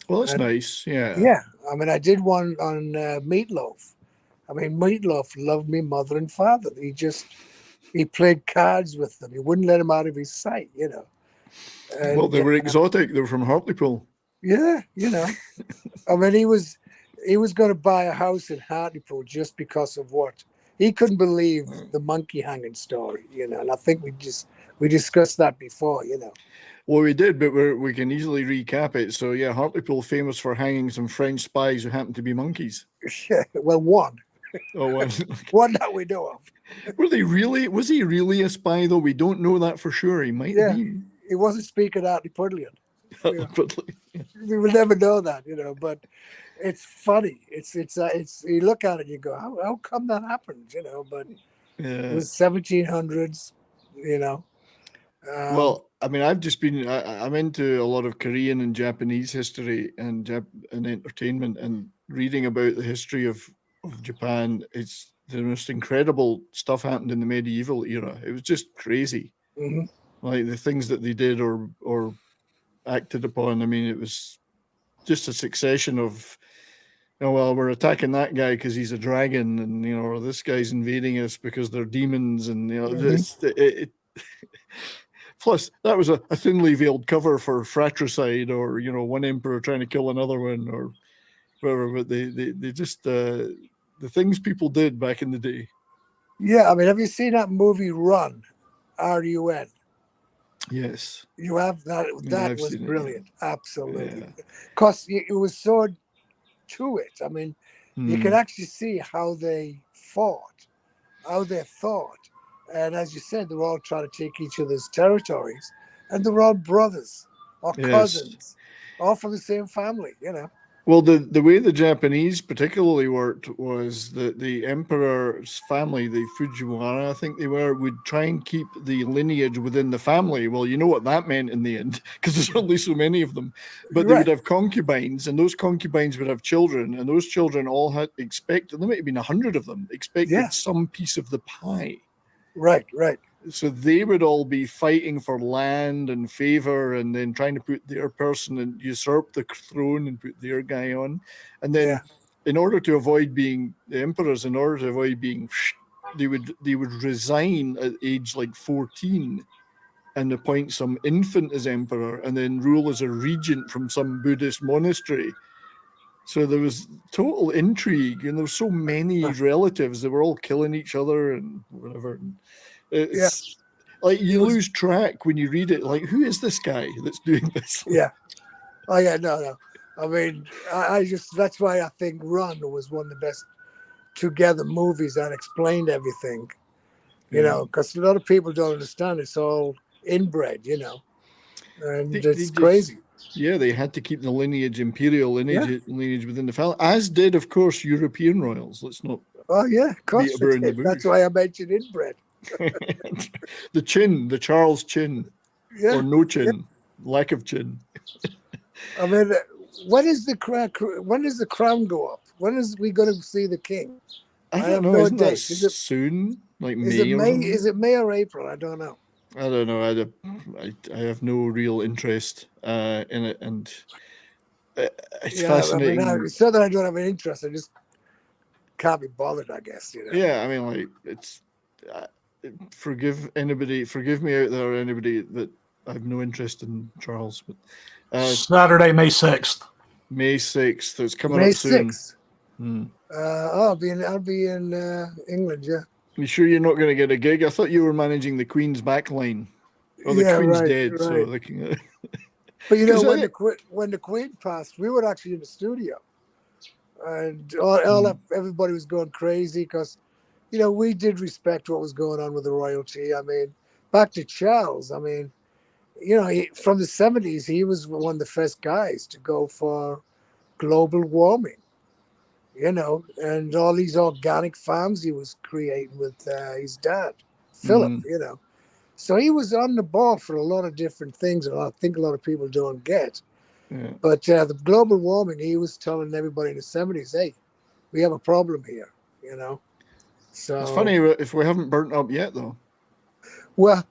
S8: Well, that's nice. Yeah.
S9: Yeah, I mean, I did one on Meatloaf. I mean, Meatloaf loved me mother and father. He played cards with them. He wouldn't let them out of his sight, you know. And,
S8: well, they were exotic. They were from Hartlepool.
S9: Yeah, you know. I mean, he was going to buy a house in Hartlepool just because of what he couldn't believe the monkey hanging story, you know. And I think we discussed that before, you know.
S8: Well, we did, but we can easily recap it. So yeah, Hartlepool famous for hanging some French spies who happened to be monkeys.
S9: Yeah, well, one.
S8: Oh, one.
S9: One that we know of.
S8: Were they really? Was he really a spy though? We don't know that for sure. He might have been.
S9: He wasn't speaking Hartlepoolian.
S8: Yeah.
S9: We will never know that, you know. But it's funny. It's you look at it, and you go, how come that happened, you know? But it was 1700s, you know.
S8: Well, I mean, I've just been. I'm into a lot of Korean and Japanese history and entertainment, and reading about the history of Japan. It's the most incredible stuff happened in the medieval era. It was just crazy. Like the things that they did or acted upon. I mean, it was just a succession of, well, we're attacking that guy because he's a dragon, and or this guy's invading us because they're demons, and plus that was a thinly veiled cover for fratricide, or one emperor trying to kill another one, or whatever. But they just the things people did back in the day.
S9: Yeah, I mean, have you seen that movie Run? R-U-N.
S8: Yes.
S9: You have that. That was brilliant. Absolutely. Because it was so to it. I mean, you can actually see how they fought, how they thought. And as you said, they were all trying to take each other's territories. And they were all brothers or cousins, all from the same family,
S8: Well, the way the Japanese particularly worked was that the emperor's family, the Fujiwara, I think they were, would try and keep the lineage within the family. Well, you know what that meant in the end, because there's only so many of them. But they would have concubines, and those concubines would have children, and those children all had expected, there might have been 100 of them, expected some piece of the pie.
S9: Right.
S8: So they would all be fighting for land and favor, and then trying to put their person and usurp the throne and put their guy on. And then, in order to avoid being the emperors, in order to avoid being, they would resign at age like 14 and appoint some infant as emperor, and then rule as a regent from some Buddhist monastery. So there was total intrigue, and there were so many relatives. They were all killing each other and whatever. It's like you lose track when you read it. Like, who is this guy that's doing this?
S9: Yeah. Oh yeah, no. I mean, I just that's why I think Run was one of the best together movies that explained everything. You know, because a lot of people don't understand it's all inbred. You know, and it's crazy.
S8: Yeah, they had to keep the lineage, imperial lineage within the family, as did, of course, European royals. Let's not.
S9: Oh yeah, of course. That's why I mentioned inbred.
S8: The chin, the Charles chin, or no chin, lack of chin.
S9: I mean, when is the crown? When does the crown go up? When is we going to see the king?
S8: I don't know. Isn't that soon? Like May?
S9: Is it May or April? I don't know.
S8: I don't know. I have no real interest in it, and it's fascinating.
S9: I mean, it's not that I don't have an interest. I just can't be bothered, I guess. You know?
S8: Yeah, I mean, like it's. Forgive me out there, anybody that I have no interest in Charles. But
S10: Saturday, May 6th.
S8: May 6th. It's coming
S9: May
S8: up soon.
S9: 6th. I'll be in England. Yeah.
S8: You sure you're not going to get a gig? I thought you were managing the Queen's backline. Oh, the Queen's dead. Right. So they can,
S9: but you know, when the Queen passed, we were actually in the studio, and everybody was going crazy because. You know, we did respect what was going on with the royalty. I mean, back to Charles. I mean, you know, from the 70s, he was one of the first guys to go for global warming, you know, and all these organic farms he was creating with his dad, Philip, you know. So he was on the ball for a lot of different things, and I think a lot of people don't get. Yeah. But the global warming, he was telling everybody in the 70s, hey, we have a problem here, you know. So
S8: it's funny if we haven't burnt up yet, though.
S9: Well,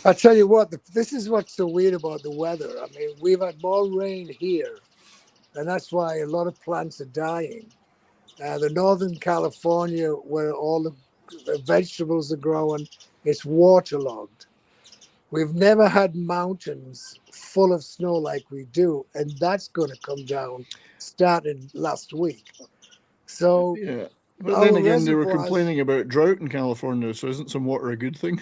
S9: I tell you what, this is what's so weird about the weather. I mean, we've had more rain here, and that's why a lot of plants are dying. The Northern California, where all the vegetables are growing, it's waterlogged. We've never had mountains full of snow like we do, and that's going to come down starting last week. So. Yeah.
S8: But then again, they were complaining about drought in California, so isn't some water a good thing?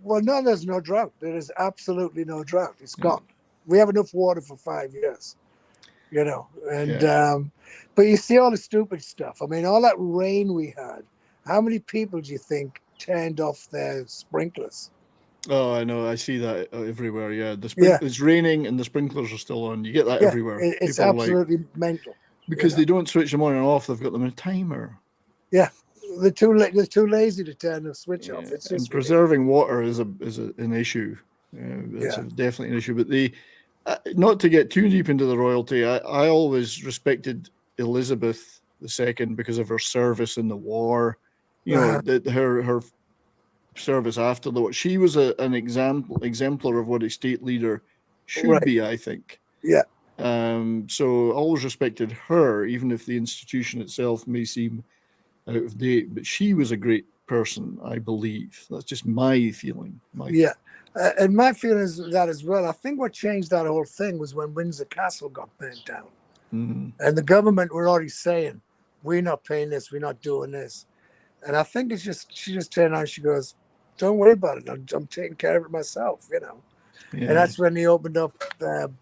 S9: Well, no, there's no drought. There is absolutely no drought. It's gone. We have enough water for 5 years, you know. And but you see all the stupid stuff. I mean, all that rain we had. How many people do you think turned off their sprinklers?
S8: Oh, I know. I see that everywhere. Yeah, it's raining and the sprinklers are still on. You get that everywhere.
S9: It's absolutely mental.
S8: Because they don't switch them on and off. They've got them in a timer.
S9: Yeah, they're too lazy to turn the switch off. It's just
S8: preserving water is an issue. It's definitely an issue. But not to get too deep into the royalty, I always respected Elizabeth II because of her service in the war. You know, her service after the war. She was an exemplar of what a state leader should be, I think.
S9: Yeah.
S8: So I always respected her, even if the institution itself may seem out of date, but she was a great person, I believe. That's just my feeling.
S9: And my feeling is that as well. I think what changed that whole thing was when Windsor Castle got burnt down. And the government were already saying, we're not paying this, we're not doing this. And I think she just turned around, she goes, don't worry about it, I'm taking care of it myself, you know. And that's when they opened up the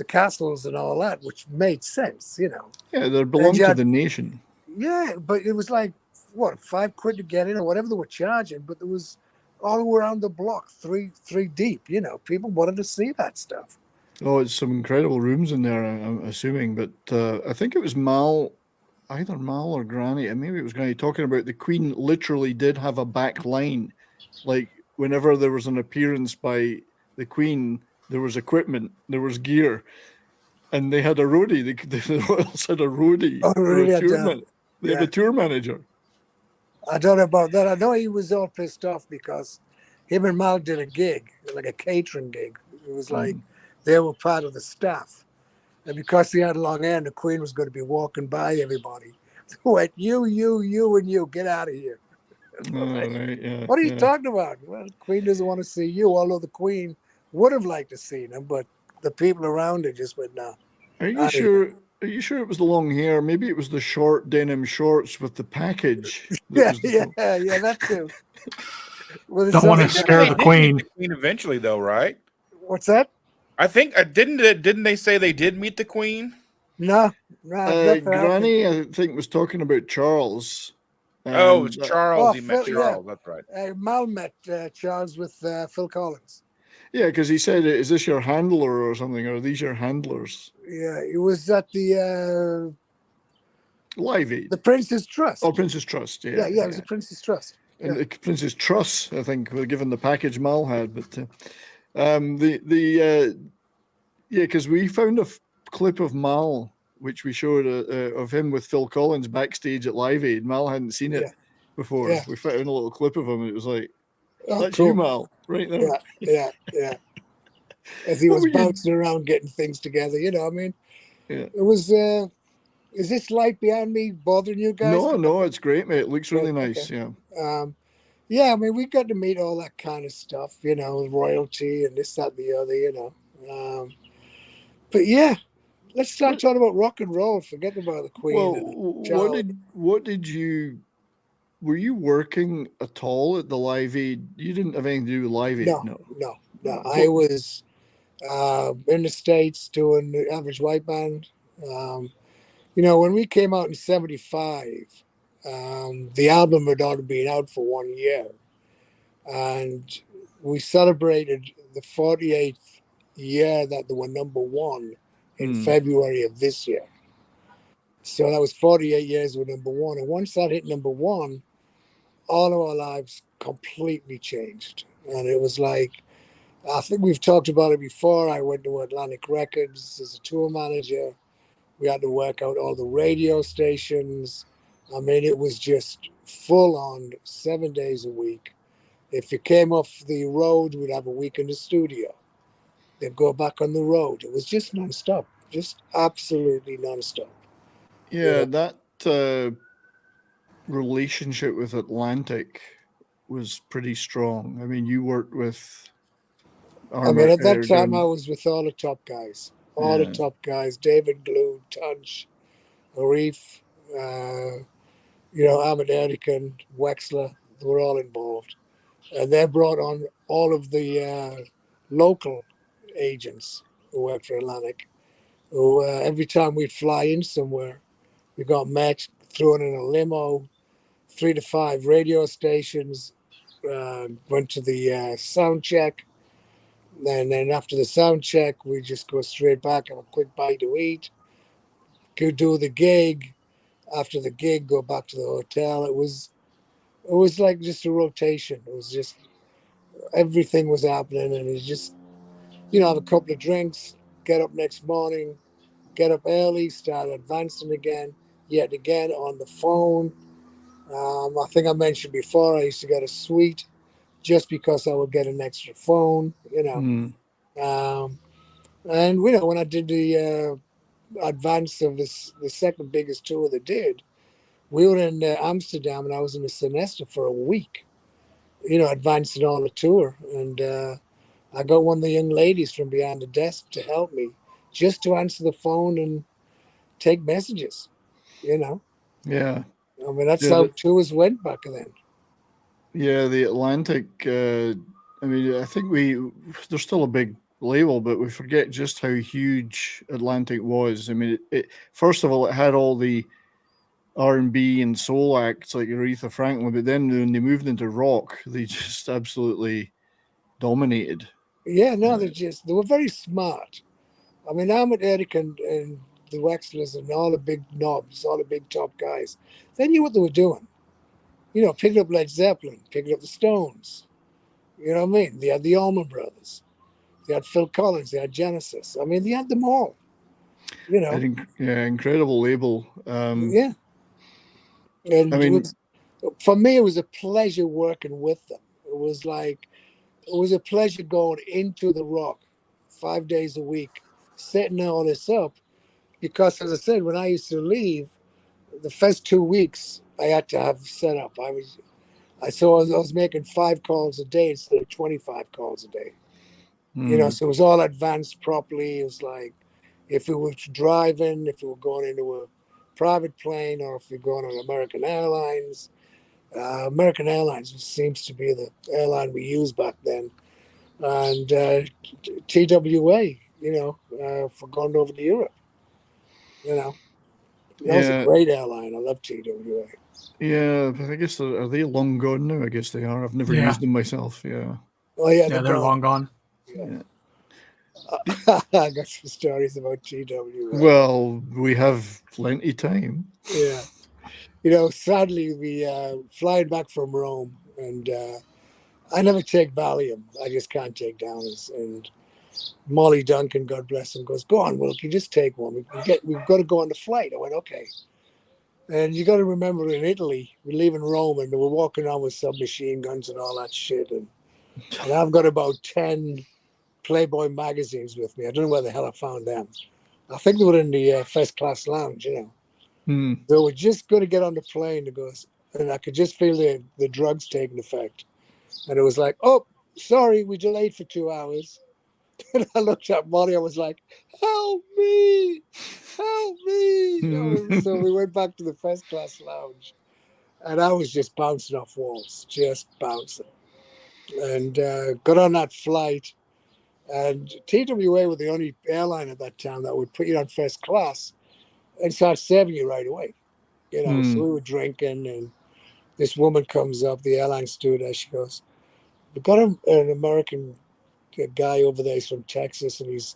S9: castles and all that, which made sense, you know.
S8: Yeah, they belong to the nation.
S9: Yeah, but it was like, what, £5 to get in or whatever they were charging, but there was all around the block, three deep, you know. People wanted to see that stuff.
S8: Oh, it's some incredible rooms in there, I'm assuming, but I think it was either Mal or Granny, and maybe it was Granny, talking about the Queen literally did have a back line. Like, whenever there was an appearance by the Queen, there was equipment, there was gear, and they had a roadie. The royals had a roadie.
S9: Oh, really?
S8: They had a tour manager.
S9: I don't know about that. I know he was all pissed off because him and Mal did a gig, like a catering gig. It was like they were part of the staff. And because he had long hair and the Queen was going to be walking by everybody, they went, you, and you, get out of here.
S8: Right, yeah,
S9: What are you
S8: yeah.
S9: talking about? Well, the Queen doesn't want to see you, although the Queen would have liked to see him, but the people around her just went, no.
S8: Are you sure? Are you sure it was the long hair? Maybe it was the short denim shorts with the package.
S9: Yeah, that too. Well,
S10: Don't want to scare the Queen.
S11: The Queen eventually, though, right?
S9: What's that?
S11: I think didn't they say they did meet the Queen?
S9: No,
S8: Granny, I think, was talking about Charles.
S11: Oh, it's Charles. He met
S9: Phil,
S11: Charles. That's right.
S9: Mal met Charles with Phil Collins.
S8: Yeah, because he said, "Is this your handler or something? Or are these your handlers?"
S9: Yeah, it was at the
S8: Live Aid.
S9: The Prince's Trust.
S8: Oh, Prince's Trust. Yeah,
S9: it was the Prince's Trust.
S8: And the Prince's Truss, I think, were given the package Mal had. But because we found a clip of Mal, which we showed of him with Phil Collins backstage at Live Aid. Mal hadn't seen it before.
S9: Yeah.
S8: We found a little clip of him, and it was like, that's
S9: cool.
S8: you, Mal, right there.
S9: Yeah. As he was bouncing around getting things together, you know, I mean, it was, is this light behind me bothering you guys?
S8: No, it's great, mate. It looks really nice,
S9: okay. Yeah, I mean, we got to meet all that kind of stuff, you know, royalty and this, that, and the other, you know. But yeah, let's start talking about rock and roll. Forget about the Queen.
S8: Well, what did you? Were you working at all at the Live Aid? You didn't have anything to do with Live Aid.
S9: No. I was in the States doing the Average White Band. You know, when we came out in '75, the album had already been out for 1 year, and we celebrated the 48th year that they were number one in February of this year. So that was 48 years with number one. And once that hit number one, all of our lives completely changed. And it was like, I think we've talked about it before. I went to Atlantic Records as a tour manager. We had to work out all the radio stations. I mean, it was just full on 7 days a week. If you came off the road, we'd have a week in the studio. Then go back on the road. It was just nonstop, just absolutely nonstop.
S8: Yeah, that relationship with Atlantic was pretty strong. I mean, you worked with...
S9: at that time, I was with all the top guys. The top guys, David Glue, Tunch, Arif, Ahmed Erdican, Wexler, they were all involved. And they brought on all of the local agents who worked for Atlantic, who every time we'd fly in somewhere, we got met, thrown in a limo, 3 to 5 radio stations, went to the sound check. And then after the sound check, we just go straight back, have a quick bite to eat, go do the gig. After the gig, go back to the hotel. It was like just a rotation. It was just, everything was happening. And it's just, have a couple of drinks, get up next morning, get up early, start advancing again, yet again on the phone. I think I mentioned before, I used to get a suite just because I would get an extra phone, And, when I did the advance of the second biggest tour they did, we were in Amsterdam and I was in the Sinesta for a week, advancing on the tour. And I got one of the young ladies from behind the desk to help me just to answer the phone and take messages, Yeah. I mean, that's how tours went back then.
S8: Yeah, the Atlantic, I think they're still a big label, but we forget just how huge Atlantic was. I mean, it first of all, it had all the R&B and soul acts like Aretha Franklin, but then when they moved into rock, they just absolutely dominated.
S9: Yeah, no, they were very smart. I mean, Ahmed Eric and the Wexlers and all the big knobs, all the big top guys, they knew what they were doing. Picking up Led Zeppelin, picking up the Stones. You know what I mean? They had the Allman Brothers. They had Phil Collins. They had Genesis. I mean, they had them all.
S8: Incredible label.
S9: Yeah. And for me, it was a pleasure working with them. It was like it was a pleasure going into the Rock 5 days a week, setting all this up. Because, as I said, when I used to leave, the first 2 weeks I had to have set up. I was making 5 calls a day instead of 25 calls a day. So it was all advanced properly. It was like if we were driving, if we were going into a private plane, or if we were going on American Airlines. American Airlines seems to be the airline we used back then. And TWA, for going over to Europe. That was a great airline. I love TWA.
S8: Yeah, but I guess are they long gone now? I guess they are. I've never used them myself. Yeah.
S9: Oh yeah,
S10: they're long gone.
S9: Yeah. I got some stories about TWA.
S8: Well, we have plenty time.
S9: Yeah. Sadly, we flying back from Rome, and I never take Valium. I just can't take downers. And Molly Duncan, God bless him, goes, "Go on, Wilkie, just take one. We've got to go on the flight." I went, "Okay." And you got to remember, in Italy, we're leaving Rome, and we're walking around with submachine guns and all that shit. And I've got about 10 Playboy magazines with me. I don't know where the hell I found them. I think they were in the first class lounge, So we're just going to get on the plane. It goes, and I could just feel the drugs taking effect. And it was like, "Oh, sorry, we delayed for 2 hours." And I looked at Molly. I was like, "Help me! Help me!" So we went back to the first class lounge. And I was just bouncing off walls, just bouncing. And got on that flight. And TWA were the only airline at that time that would put you on first class and start serving you right away. So we were drinking, and this woman comes up, the airline stewardess. She goes, "We've got an American guy over there. He's from Texas, and he's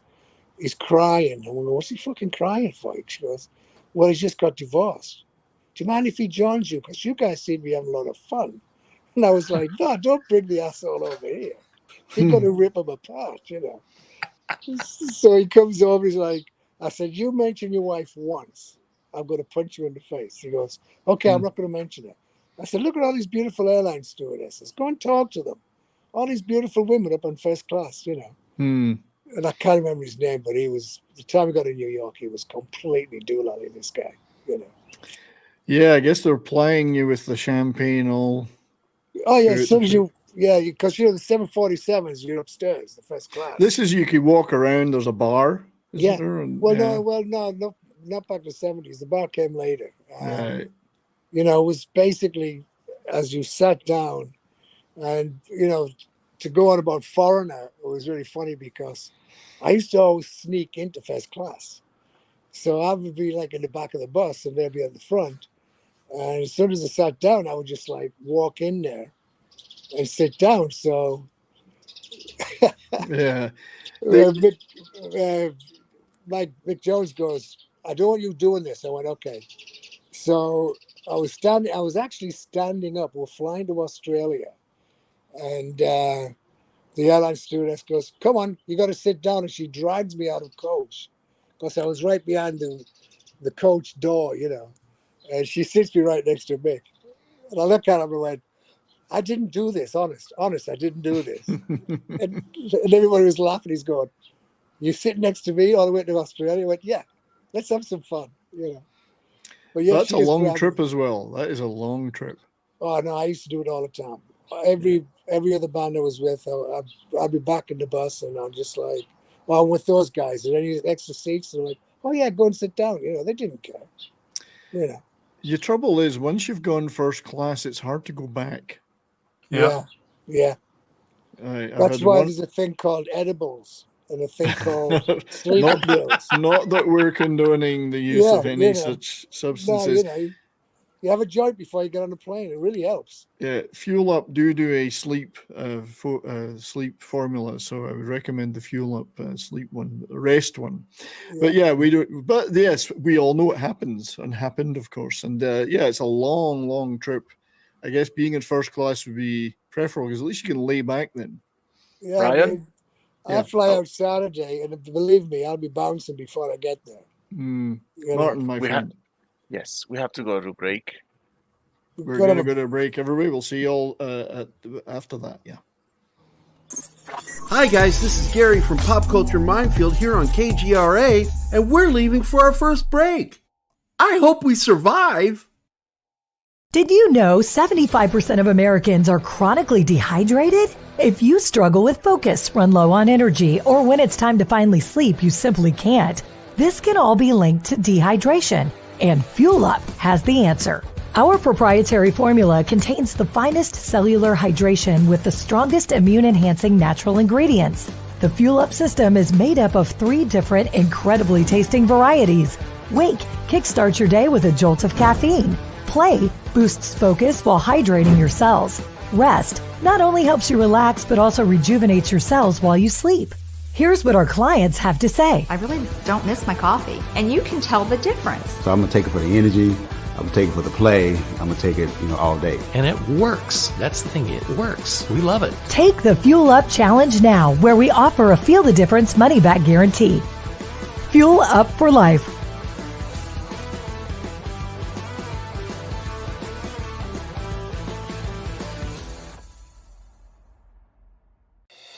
S9: crying." I went, "What's he fucking crying for?" She goes, "Well, he's just got divorced. Do you mind if he joins you? Because you guys seem to be having a lot of fun." And I was like, "No, don't bring the asshole over here. You're going to rip him apart, So he comes over, he's like, I said, "You mention your wife once, I'm going to punch you in the face." He goes, "Okay, I'm not going to mention it." I said, "Look at all these beautiful airline stewardesses. Go and talk to them. All these beautiful women up on first class, And I can't remember his name, but the time we got to New York, he was completely doolally, this guy,
S8: Yeah, I guess they're plying you with the champagne all.
S9: Oh, yeah, as soon as because the 747s, you're upstairs, the first class.
S8: This is, you could walk around, there's a bar, isn't there? And,
S9: No, not back to the 70s. The bar came later.
S8: Right.
S9: It was basically as you sat down, and, to go on about Foreigner, it was really funny because I used to always sneak into first class. So I would be like in the back of the bus, and they'd be at the front. And as soon as I sat down, I would just like walk in there and sit down. So
S8: yeah,
S9: Mick Jones goes, "I don't want you doing this." I went, "Okay." So I was actually standing up. We're flying to Australia, and the airline stewardess goes, "Come on, you got to sit down." And she drags me out of coach because I was right behind the coach door, and she sits me right next to Mick. And I look at him and went, "I didn't do this, honest, I didn't do this." and everybody was laughing. He's going, "You sit next to me all the way to Australia?" I went, "Yeah, let's have some fun, But yeah,
S8: that's a long trip as well. That is a long trip.
S9: Oh no, I used to do it all the time. Every other band I was with, I'd be back in the bus, and I'm just like, "Well, I'm with those guys." And any extra seats, they're like, "Oh yeah, go and sit down." They didn't care.
S8: Your trouble is, once you've gone first class, it's hard to go back.
S9: Yeah. That's why there's a thing called edibles and a thing called sleeping pills.
S8: Not that we're condoning the use of any such substances.
S9: No, you have a joint before you get on the plane. It really helps.
S8: Yeah, Fuel Up do a sleep sleep formula, so I would recommend the Fuel Up sleep one, the rest one. Yeah. But yeah, we do. But yes, we all know what happens and happened, of course. And it's a long trip. I guess being in first class would be preferable because at least you can lay back then.
S9: Yeah, Brian? I fly out Saturday, and believe me, I'll be bouncing before I get there.
S8: Martin, my friend.
S12: Yes, we have to go to break.
S8: We're going to go to a break, everybody. We'll see you all after that. Yeah.
S13: Hi guys, this is Gary from Pop Culture Minefield here on KGRA, and we're leaving for our first break. I hope we survive.
S15: Did you know 75% of Americans are chronically dehydrated? If you struggle with focus, run low on energy, or when it's time to finally sleep, you simply can't, this can all be linked to dehydration, and Fuel Up has the answer. Our proprietary formula contains the finest cellular hydration with the strongest immune-enhancing natural ingredients. The Fuel Up system is made up of 3 different incredibly tasting varieties. Wake kickstarts your day with a jolt of caffeine. Play boosts focus while hydrating your cells. Rest not only helps you relax, but also rejuvenates your cells while you sleep. Here's what our clients have to say.
S16: I really don't miss my coffee, and you can tell the difference.
S17: So I'm going to take it for the energy. I'm going to take it for the play. I'm going to take it, all day.
S18: And it works. That's the thing. It works. We love it.
S15: Take the Fuel Up Challenge now, where we offer a Feel the Difference money-back guarantee. Fuel Up for life.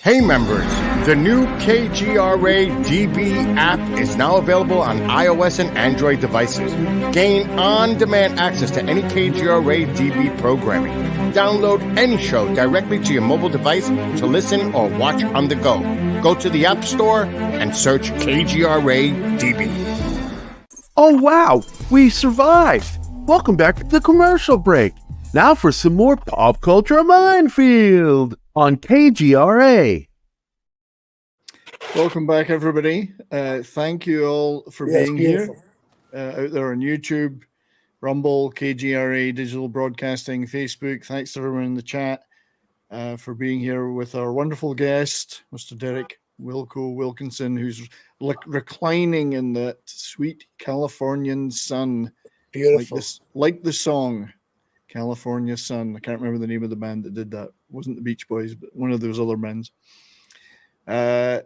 S19: Hey members, the new KGRA DB app is now available on iOS and Android devices. Gain on-demand access to any KGRA DB programming. Download any show directly to your mobile device to listen or watch on the go. Go to the App Store and search KGRA DB.
S13: Oh wow, we survived. Welcome back to the commercial break. Now for some more Pop Culture Minefield on KGRA.
S8: Welcome back, everybody. Thank you all for being here out there on YouTube, Rumble, KGRA, Digital Broadcasting, Facebook. Thanks to everyone in the chat for being here with our wonderful guest, Mr. Derek Wilkinson, who's reclining in that sweet Californian sun.
S9: Beautiful.
S8: Like the song. California Sun. I can't remember the name of the band that did that. It wasn't the Beach Boys, but one of those other bands. I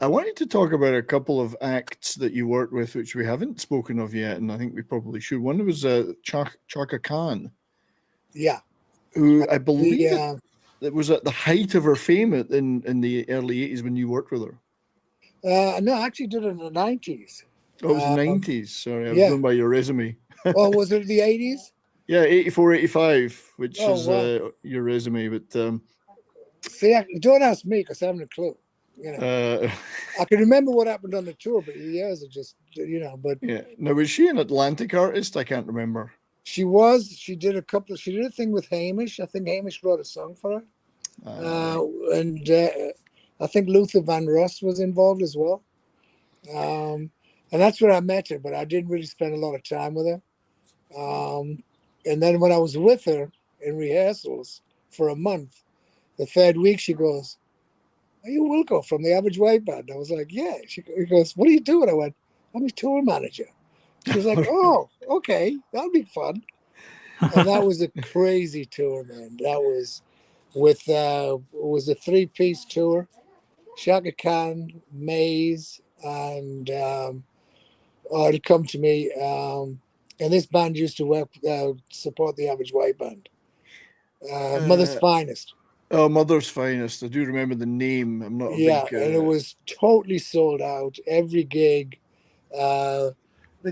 S8: wanted to talk about a couple of acts that you worked with, which we haven't spoken of yet, and I think we probably should. One was Chaka Khan.
S9: Yeah.
S8: Who I believe it was at the height of her fame in the early 80s when you worked with her.
S9: No, I actually did it in the 90s.
S8: Oh, it was 90s. Sorry, I was going by your resume.
S9: Oh, was it the 80s?
S8: Yeah, 84, 85, which is
S9: wow.
S8: your resume. But
S9: see, don't ask me because I haven't a clue. I can remember what happened on the tour, but the years are just, But
S8: yeah, now was she an Atlantic artist? I can't remember.
S9: She was. She did a thing with Hamish. I think Hamish wrote a song for her, and I think Luther Vandross was involved as well. And that's where I met her, but I didn't really spend a lot of time with her. And then when I was with her in rehearsals for a month, the 3rd week she goes, "Are you Wilco from the Average White Band?" I was like, "Yeah." She goes, "What are you doing?" I went, "I'm his tour manager." She was like, "Oh, okay, that'll be fun." And that was a crazy tour, man. That was with it was a 3-piece tour: Chaka Khan, Maze, and It'll Come to Me. And this band used to support the Average White Band. Mother's Finest.
S8: Oh, Mother's Finest. I do remember the name. I'm not a big...
S9: and it was totally sold out. Every gig. The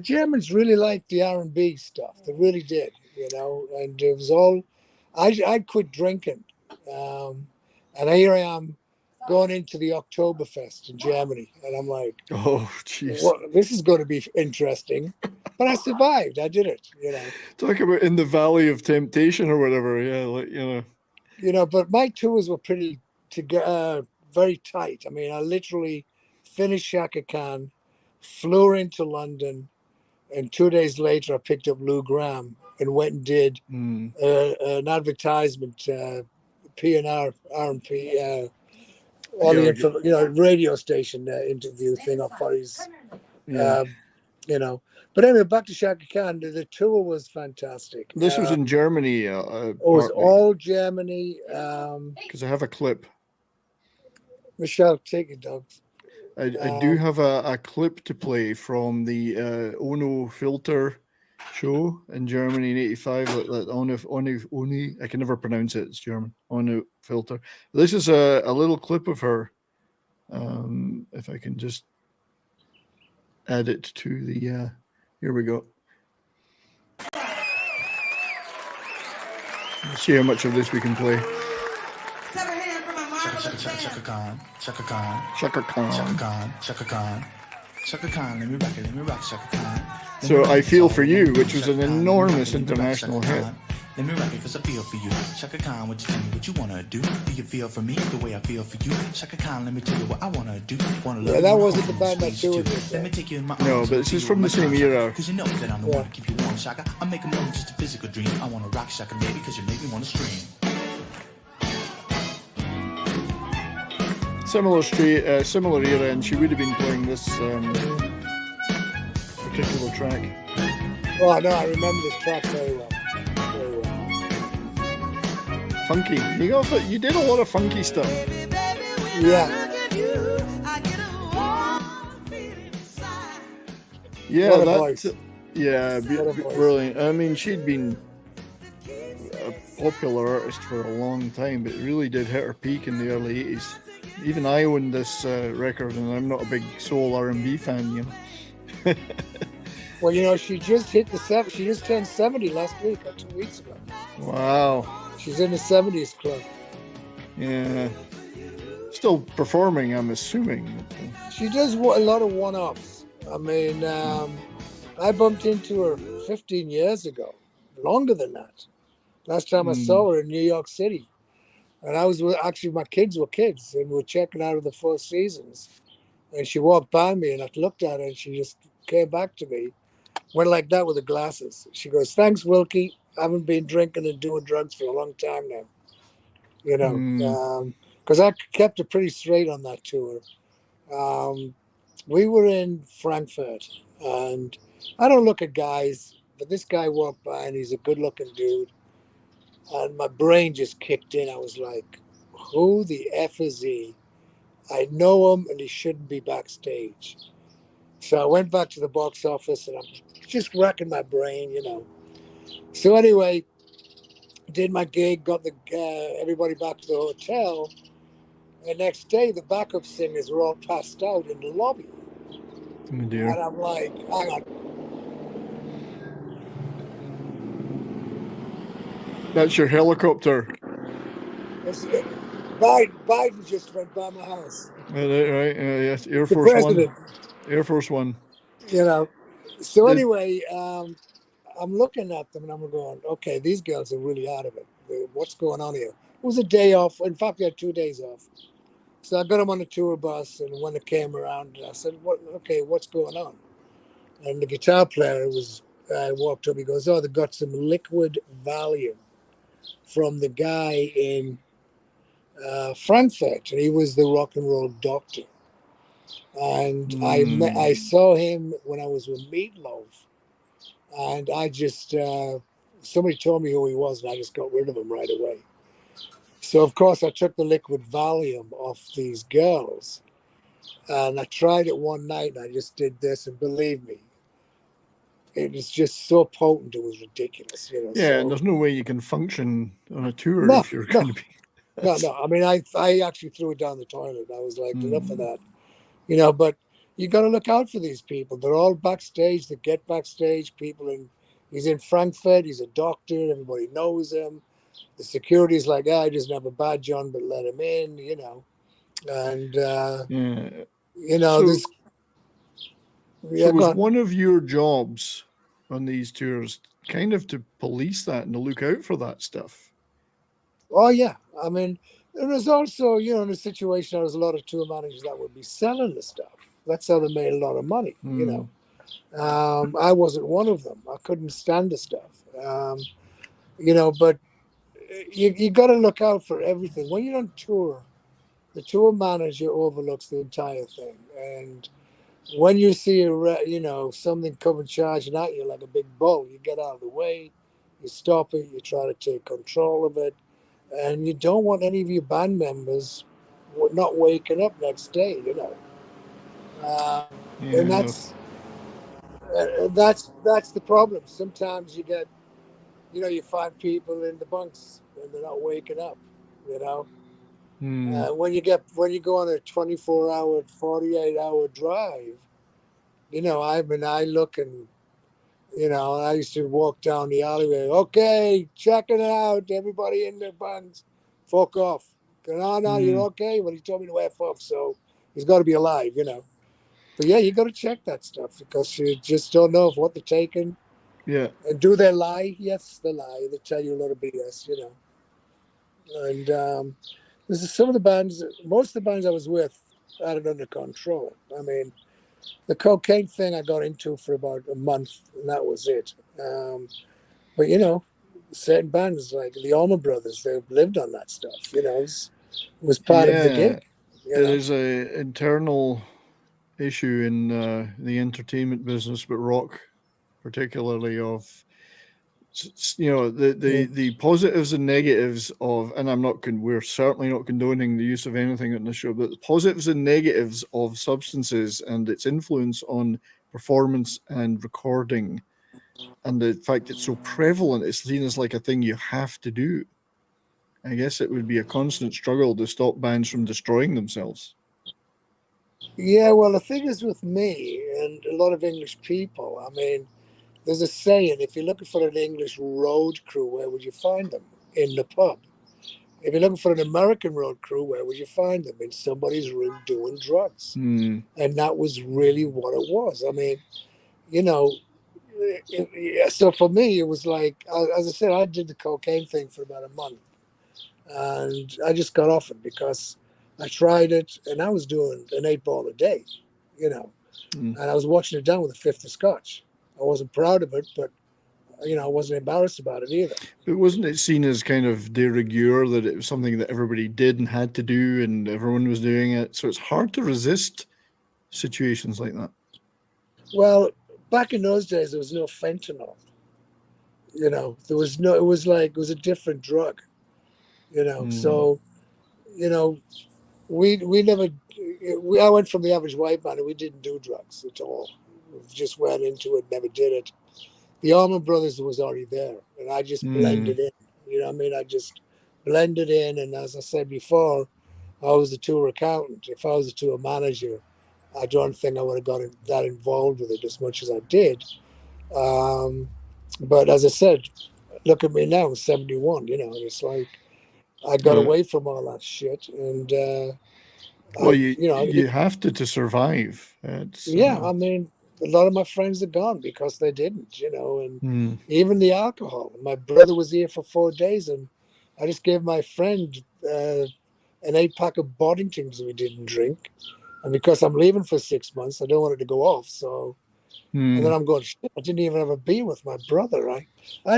S9: Germans really liked the R&B stuff. They really did, And it was all... I quit drinking. And here I am going into the Oktoberfest in Germany. And I'm like...
S8: Oh, jeez.
S9: Well, this is going to be interesting. But I survived. I did it,
S8: Talk about in the Valley of Temptation or whatever. Yeah,
S9: But my tours were pretty very tight. I mean, I literally finished Chaka Khan, flew into London, and 2 days later I picked up Lou Gramm and went and did an advertisement, P&R, R&P, radio station interview thing up for his, But anyway, back to Chaka Khan. The tour was fantastic.
S8: This was in Germany.
S9: It was all Germany.
S8: Because I have a clip.
S9: Michelle, take it, dog.
S8: I do have a clip to play from the Ono Filter show in Germany in '85. Ono, I can never pronounce it. It's German. Ono Filter. This is a little clip of her If I can just add it to the, here we go. Let's see how much of this we can play.
S20: Chaka Khan, Chaka Khan,
S8: Chaka Khan.
S20: Chaka Khan, Chaka Khan, Chaka Khan, let me rock Chaka Khan.
S8: So I Feel For You, which was an enormous international hit.
S20: Let me rock it cause I feel for you. Chaka Khan, would you tell me what you wanna do? Do you feel for me the way I feel for you? Chaka Khan, let me tell you what I wanna do. Wanna love
S9: that
S20: you,
S9: wasn't the band that toured it.
S20: Let me take you in my
S8: No,
S20: arms,
S8: but this is from the same era.
S20: cause you know that I'm the one to keep you warm, Shaka. I make more than just a physical dream. I wanna rock Shaka, baby, cause you make me wanna scream.
S8: Similar era, and she would have been playing this particular track.
S9: Oh, no, I remember this track very well. Very well.
S8: Funky. You did a lot of funky stuff.
S9: Yeah.
S8: Yeah,
S9: What a
S8: that.
S9: voice.
S8: Yeah, brilliant. I mean, she'd been a popular artist for a long time, but it really did hit her peak in the early 80s. Even I owned this record, and I'm not a big soul R&B fan, you know.
S9: Well, you know, she just hit she just turned 70 last week or 2 weeks ago.
S8: Wow.
S9: She's in the 70s club.
S8: Yeah. Still performing, I'm assuming.
S9: She does a lot of one-offs. I mean, I bumped into her 15 years ago, longer than that. Last time I saw her in New York City. And I was actually, my kids were kids, and we were checking out of the Four Seasons. And she walked by me, and I looked at her, and she just came back to me, went like that with the glasses. She goes, "Thanks, Wilkie. I haven't been drinking and doing drugs for a long time now." You know, because I kept her pretty straight on that tour. We were in Frankfurt, and I don't look at guys, but this guy walked by, and he's a good-looking dude. And my brain just kicked in. I was like, who the F is he? I know him, and he shouldn't be backstage. So I went back to the box office, and I'm just racking my brain, you know. So anyway, did my gig, got everybody back to the hotel. And the next day, the backup singers were all passed out in the lobby.
S8: Oh dear.
S9: And I'm like, hang on.
S8: That's your helicopter.
S9: Biden just went by my house.
S8: Right, yes, Air
S9: The
S8: Force
S9: president.
S8: One. Air Force One.
S9: You know. So anyway, I'm looking at them and I'm going, okay, these girls are really out of it. What's going on here? It was a day off. In fact, I had 2 days off. So I got them on a tour bus, and when it came around, I said, what's going on? And the guitar player walked up, he goes, oh, they got some liquid Valium from the guy in Frankfurt, and he was the rock and roll doctor. And I saw him when I was with Meatloaf, and I just somebody told me who he was, and I just got rid of him right away. So of course I took the liquid Valium off these girls, and I tried it one night, and I just did this, and believe me, it was just so potent, it was ridiculous. You know.
S8: Yeah,
S9: so,
S8: and there's no way you can function on a tour
S9: No,
S8: if you're going to be.
S9: No. I mean, I actually threw it down the toilet. I was like, enough of that. You know, but you got to look out for these people. They're all backstage. They get backstage. He's in Frankfurt. He's a doctor. Everybody knows him. The security's like, he doesn't have a badge on, but let him in, you know. And, you know,
S8: So was one of your jobs on these tours kind of to police that and to look out for that stuff?
S9: Oh, yeah. I mean, there was also, you know, in a situation, there was a lot of tour managers that would be selling the stuff. That's how they made a lot of money, you know. I wasn't one of them. I couldn't stand the stuff. You know, but you got to look out for everything. When you're on tour, the tour manager overlooks the entire thing. And when you see you know, something coming charging at you like a big bull, you get out of the way, you stop it, you try to take control of it, and you don't want any of your band members not waking up next day, you know. And that's the problem. Sometimes you get, you know, you find people in the bunks and they're not waking up, you know. When you go on a 24-hour, 48-hour drive, I look and, I used to walk down the alleyway. Okay, checking it out. Everybody in their buns. Fuck off. No, you're okay? Well, he told me to F off, so he's got to be alive, But yeah, you got to check that stuff because you just don't know what they're taking.
S8: Yeah.
S9: And do they lie? Yes, they lie. They tell you a lot of BS, And this is most of the bands I was with had it under control. I mean, the cocaine thing I got into for about a month, and that was it. But certain bands like the Allman Brothers, they lived on that stuff. It was part of the gig.
S8: There's a internal issue in the entertainment business, but rock particularly, of the positives and negatives of, and we're certainly not condoning the use of anything on the show, but the positives and negatives of substances and its influence on performance and recording, and the fact it's so prevalent, it's seen as like a thing you have to do. I guess it would be a constant struggle to stop bands from destroying themselves.
S9: Yeah, well, the thing is with me and a lot of English people, I mean, there's a saying, if you're looking for an English road crew, where would you find them? In the pub. If you're looking for an American road crew, where would you find them? In somebody's room doing drugs. And that was really what it was. I mean, so for me, it was like, as I said, I did the cocaine thing for about a month. And I just got off it because I tried it and I was doing an 8-ball a day, and I was watching it down with a fifth of scotch. I wasn't proud of it, but, I wasn't embarrassed about it either.
S8: But wasn't it seen as kind of de rigueur, that it was something that everybody did and had to do and everyone was doing it? So it's hard to resist situations like that.
S9: Well, back in those days, there was no fentanyl. There was no, it was a different drug, So, I went from the average white man and we didn't do drugs at all. We just went into it, never did it. The Allman Brothers was already there, and I just blended in. I just blended in, and as I said before, I was a tour accountant. If I was a tour manager, I don't think I would have gotten that involved with it as much as I did. But as I said, look at me now, I'm 71, and it's like I got away from all that shit, and
S8: you have to survive.
S9: I mean, a lot of my friends are gone because they didn't, and even the alcohol. My brother was here for 4 days, and I just gave my friend an 8-pack of Boddingtons we didn't drink, and because I'm leaving for 6 months, I don't want it to go off. So, and then I'm going, shit, I didn't even have a beer with my brother. I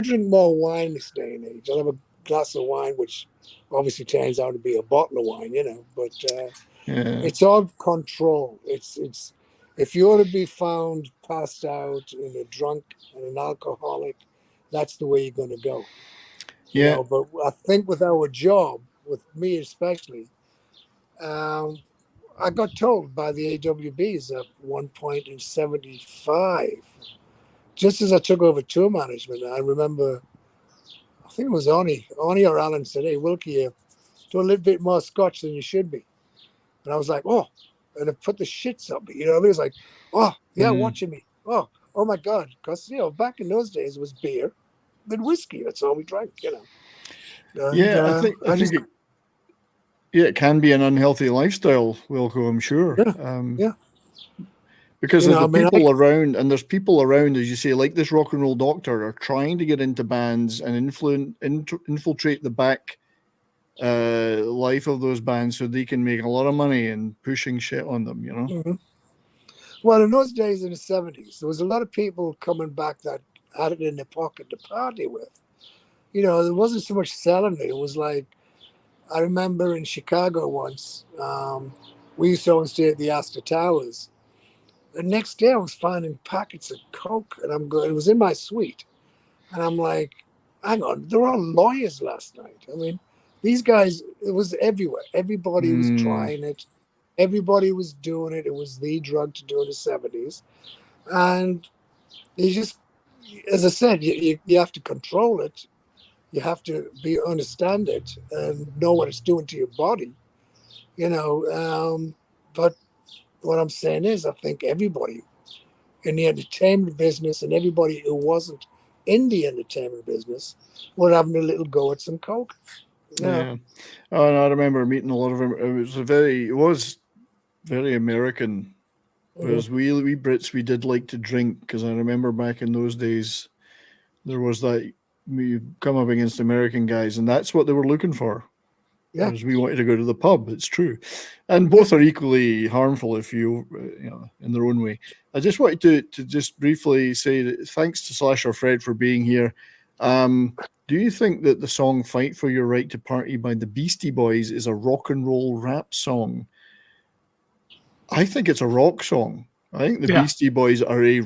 S9: drink more wine this day and age. I'll have a glass of wine, which obviously turns out to be a bottle of wine, but it's all control. It's if you were to be found passed out and a drunk and an alcoholic, that's the way you're going to go. But I think with our job, with me especially, I got told by the AWBs at one point in 75, just as I took over tour management, I remember, I think it was Oni or Alan said, "Hey, Wilkie, do a little bit more scotch than you should be." And I was like, oh, and it put the shits up. It was like, oh, yeah, watching me. Oh my God. Because, back in those days, it was beer and whiskey. That's all we drank, And,
S8: I think it can be an unhealthy lifestyle, Wilco, I'm sure. Because of the people around, and there's people around, as you say, like this rock and roll doctor, are trying to get into bands and infiltrate the back life of those bands so they can make a lot of money and pushing shit on them,
S9: Well, in those days in the 70s, there was a lot of people coming back that had it in their pocket to party with. There wasn't so much selling it. It was like, I remember in Chicago once, we used to always stay at the Astor Towers. The next day I was finding packets of Coke, and it was in my suite. And I'm like, hang on, they're all lawyers last night. I mean, these guys, it was everywhere. Everybody was trying it. Everybody was doing it. It was the drug to do in the 70s. And you just, as I said, you have to control it. You have to understand it and know what it's doing to your body. But what I'm saying is, I think everybody in the entertainment business and everybody who wasn't in the entertainment business were having a little go at some coke.
S8: Yeah. Oh, and I remember meeting a lot of them. It was very American. Whereas we Brits, we did like to drink, because I remember back in those days, there was that you come up against American guys, and that's what they were looking for.
S9: Yeah.
S8: Whereas we wanted to go to the pub. It's true, and both are equally harmful if you in their own way. I just wanted to just briefly say that thanks to Slasher Fred for being here. Do you think that the song "Fight for Your Right to Party" by the Beastie Boys is a rock and roll rap song? I think it's a rock song. I think the Beastie Boys are a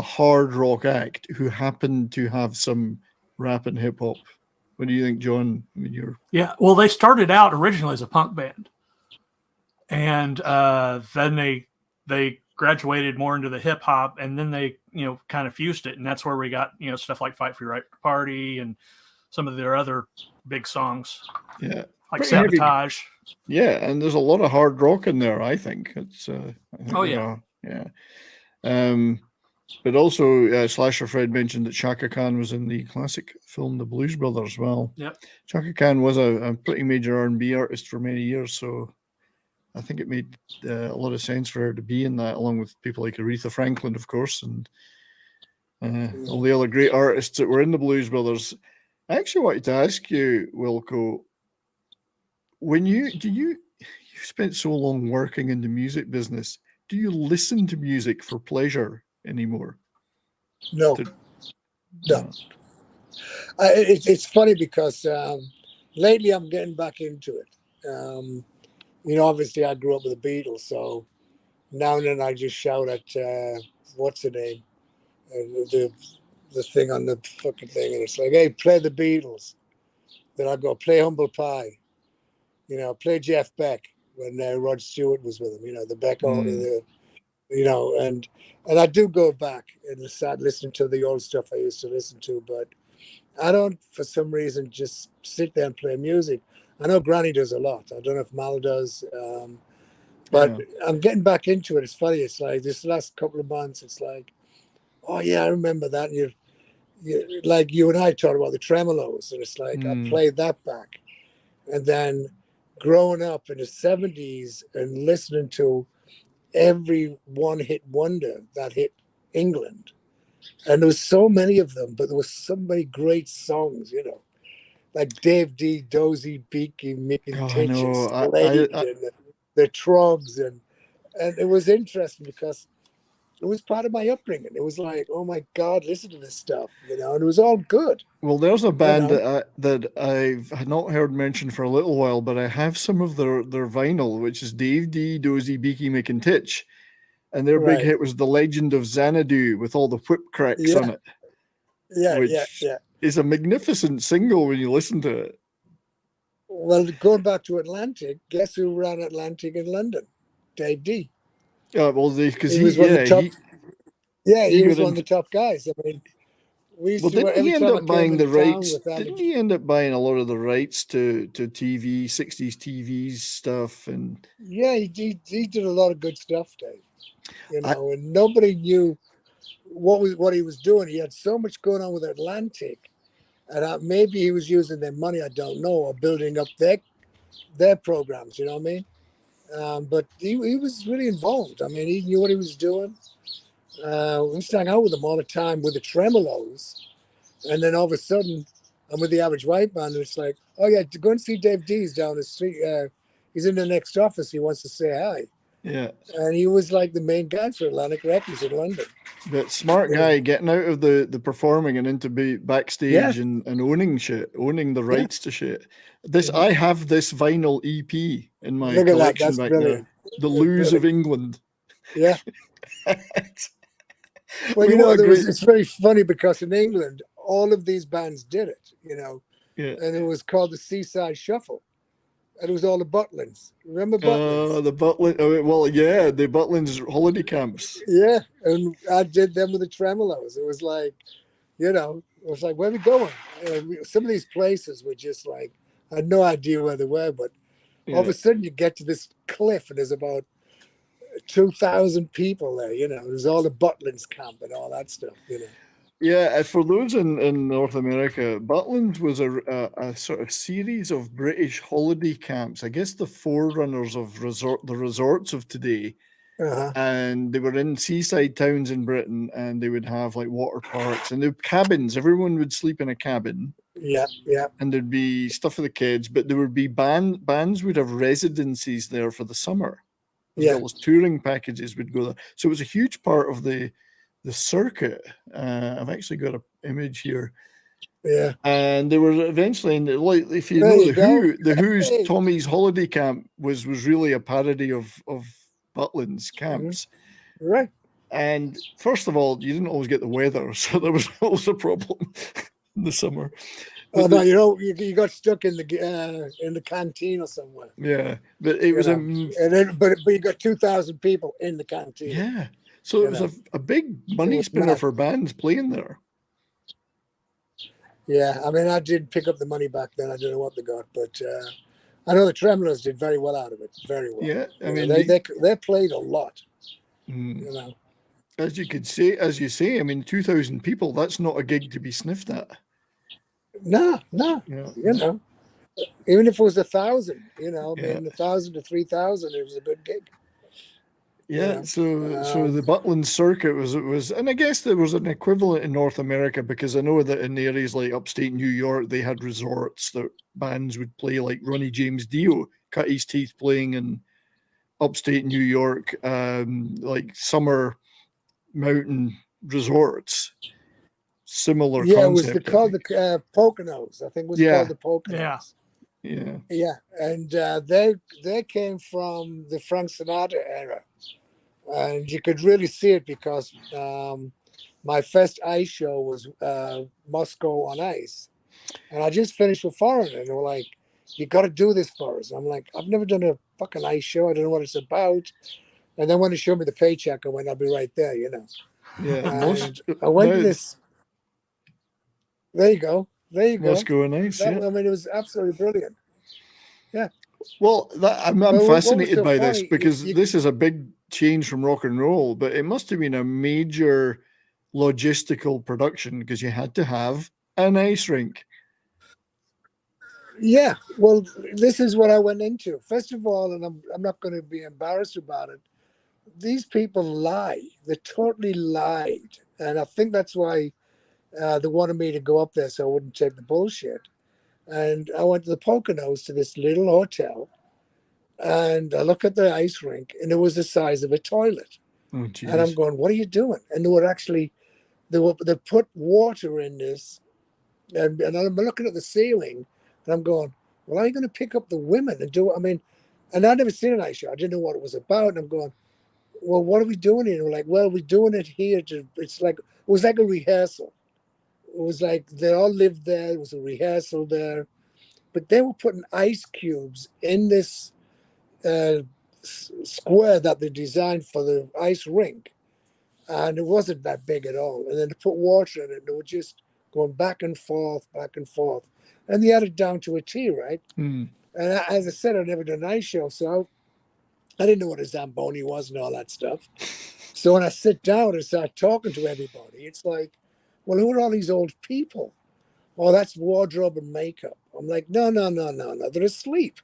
S8: hard rock act who happen to have some rap and hip hop. What do you think, John? I mean,
S10: Yeah, well, they started out originally as a punk band, and then they graduated more into the hip hop, and then they kind of fused it, and that's where we got stuff like "Fight for Your Right to Party" and some of their other big songs.
S8: Yeah,
S10: like "Sabotage."
S8: Yeah, and there's a lot of hard rock in there. I think it's. Yeah. But also, Slasher Fred mentioned that Chaka Khan was in the classic film The Blues Brothers. Well, Chaka Khan was a pretty major R&B artist for many years, so I think it made a lot of sense for her to be in that, along with people like Aretha Franklin, of course, and all the other great artists that were in the Blues Brothers. I actually wanted to ask you, Wilco, when you spent so long working in the music business, do you listen to music for pleasure anymore?
S9: No. It's funny because lately I'm getting back into it. Obviously I grew up with the Beatles, so now and then I just shout at what's the name, the thing on the fucking thing, and it's like, hey, play the Beatles. Then I go play Humble Pie. Play Jeff Beck when Rod Stewart was with him. The Beck, and I do go back and start listening to the old stuff I used to listen to, but I don't, for some reason, just sit there and play music. I know Granny does a lot. I don't know if Mal does, but I'm getting back into it. It's funny. It's like this last couple of months, it's like, oh yeah, I remember that. And like you and I talked about the tremolos, and it's like I played that back. And then growing up in the 70s and listening to every one-hit wonder that hit England, and there was so many of them, but there was so many great songs, like Dave D, Dozy, Beaky, Mick and Titches, Slade, and the Trogs, and it was interesting because it was part of my upbringing. It was like, oh my God, listen to this stuff, and it was all good.
S8: Well, there's a band that I've not heard mentioned for a little while, but I have some of their vinyl, which is Dave D, Dozy, Beaky, Mick and Titch. And their big hit was The Legend of Xanadu with all the whip cracks on it. Which is a magnificent single when you listen to it.
S9: Well, going back to Atlantic, guess who ran Atlantic in London? Dave D.
S8: Yeah, well, because
S9: he was one of the top. He was one of the top guys. I mean,
S8: didn't he end up buying the rights? Didn't he end up buying a lot of the rights to TV, 60s TV stuff? And
S9: yeah, he did a lot of good stuff, Dave. And nobody knew what he was doing. He had so much going on with Atlantic, and maybe he was using their money, I don't know, or building up their programs. You know what I mean? But he was really involved. I mean, he knew what he was doing. We used to hang out with him all the time with the tremolos, and then all of a sudden, I'm with the Average White Band, and it's like, oh yeah, go and see Dave D's down the street. He's in the next office. He wants to say hi.
S8: Yeah,
S9: and he was like the main guy for Atlantic Records in London.
S8: But smart guy, getting out of the performing and into backstage and owning shit, owning the rights to shit. I have this vinyl EP in my collection back there. The Lose of England.
S9: Yeah. Well, it's very funny because in England, all of these bands did it, and it was called the Seaside Shuffle. And it was all the Butlins. Remember Butlins?
S8: The Butlins. The Butlins holiday camps.
S9: Yeah, and I did them with the tremolos. It was like, it was like, where are we going? Some of these places were just like, I had no idea where they were, but All of a sudden you get to this cliff and there's about 2,000 people there, there's all the Butlins camp and all that stuff,
S8: Yeah, for those in North America, Butland was a sort of series of British holiday camps. I guess the forerunners of the resorts of today. And they were in seaside towns in Britain, and they would have like water parks and the cabins. Everyone would sleep in a cabin.
S9: Yeah.
S8: And there'd be stuff for the kids, but there would be bands would have residencies there for the summer. As well as touring packages would go there. So it was a huge part of the circuit. I've actually got an image here.
S9: Yeah.
S8: And they were eventually, like if you know the Who's Tommy's Holiday Camp was really a parody of Butlin's camps.
S9: Right.
S8: And first of all, you didn't always get the weather, so there was always a problem in the summer.
S9: Oh no, you got stuck in the canteen or somewhere.
S8: Yeah, but it was
S9: but you got 2,000 people in the canteen.
S8: Yeah, so it was a big money spinner for bands playing there.
S9: Yeah, I mean, I did pick up the money back then. I don't know what they got, but I know the Tremolers did very well out of it. Very well.
S8: Yeah, I mean,
S9: they played a lot.
S8: As you say, I mean, 2,000 people—that's not a gig to be sniffed at.
S9: No, even if it was 1,000, I mean, 1,000 to 3,000, it was a good gig.
S8: Yeah, so the Butland circuit was, and I guess there was an equivalent in North America, because I know that in areas like upstate New York, they had resorts that bands would play, like Ronnie James Dio cut his teeth playing in upstate New York, like summer mountain resorts. Similar concept.
S9: It was called the Poconos. I think it was called the Poconos.
S8: Yeah.
S9: And they came from the Frank Sinatra era, and you could really see it because my first ice show was Moscow on Ice, and I just finished with Foreigner, and they were like, "You got to do this for us." I'm like, "I've never done a fucking ice show. I don't know what it's about." And then when they showed me the paycheck, I went, "I'll be right there,"
S8: Yeah.
S9: I went to this. There you go.
S8: Moscow on Ice.
S9: I mean, it was absolutely brilliant. Yeah.
S8: Well, I'm fascinated by this because this is a big change from rock and roll, but it must have been a major logistical production because you had to have an ice rink.
S9: Yeah. Well, this is what I went into. First of all, and I'm not going to be embarrassed about it, these people lie. They totally lied. And I think that's why they wanted me to go up there so I wouldn't take the bullshit. And I went to the Poconos, to this little hotel, and I look at the ice rink, and it was the size of a toilet.
S8: Oh, geez.
S9: And I'm going, "What are you doing?" And they put water in this, and I'm looking at the ceiling, and I'm going, "Well, are you going to pick up the women and do it?" I mean, and I'd never seen an ice show. I didn't know what it was about. And I'm going, "Well, what are we doing here?" And we're like, "Well, we're doing it here. It was like a rehearsal. It was like they all lived there. It was a rehearsal there, but they were putting ice cubes in this square that they designed for the ice rink, and it wasn't that big at all. And then they put water in it, and they were just going back and forth, and they had it down to a T, right? And as I said, I'd never done an ice show, so I didn't know what a Zamboni was and all that stuff. So when I sit down and start talking to everybody, it's like, "Well, who are all these old people?" "Oh, that's wardrobe and makeup." I'm like, no, they're asleep.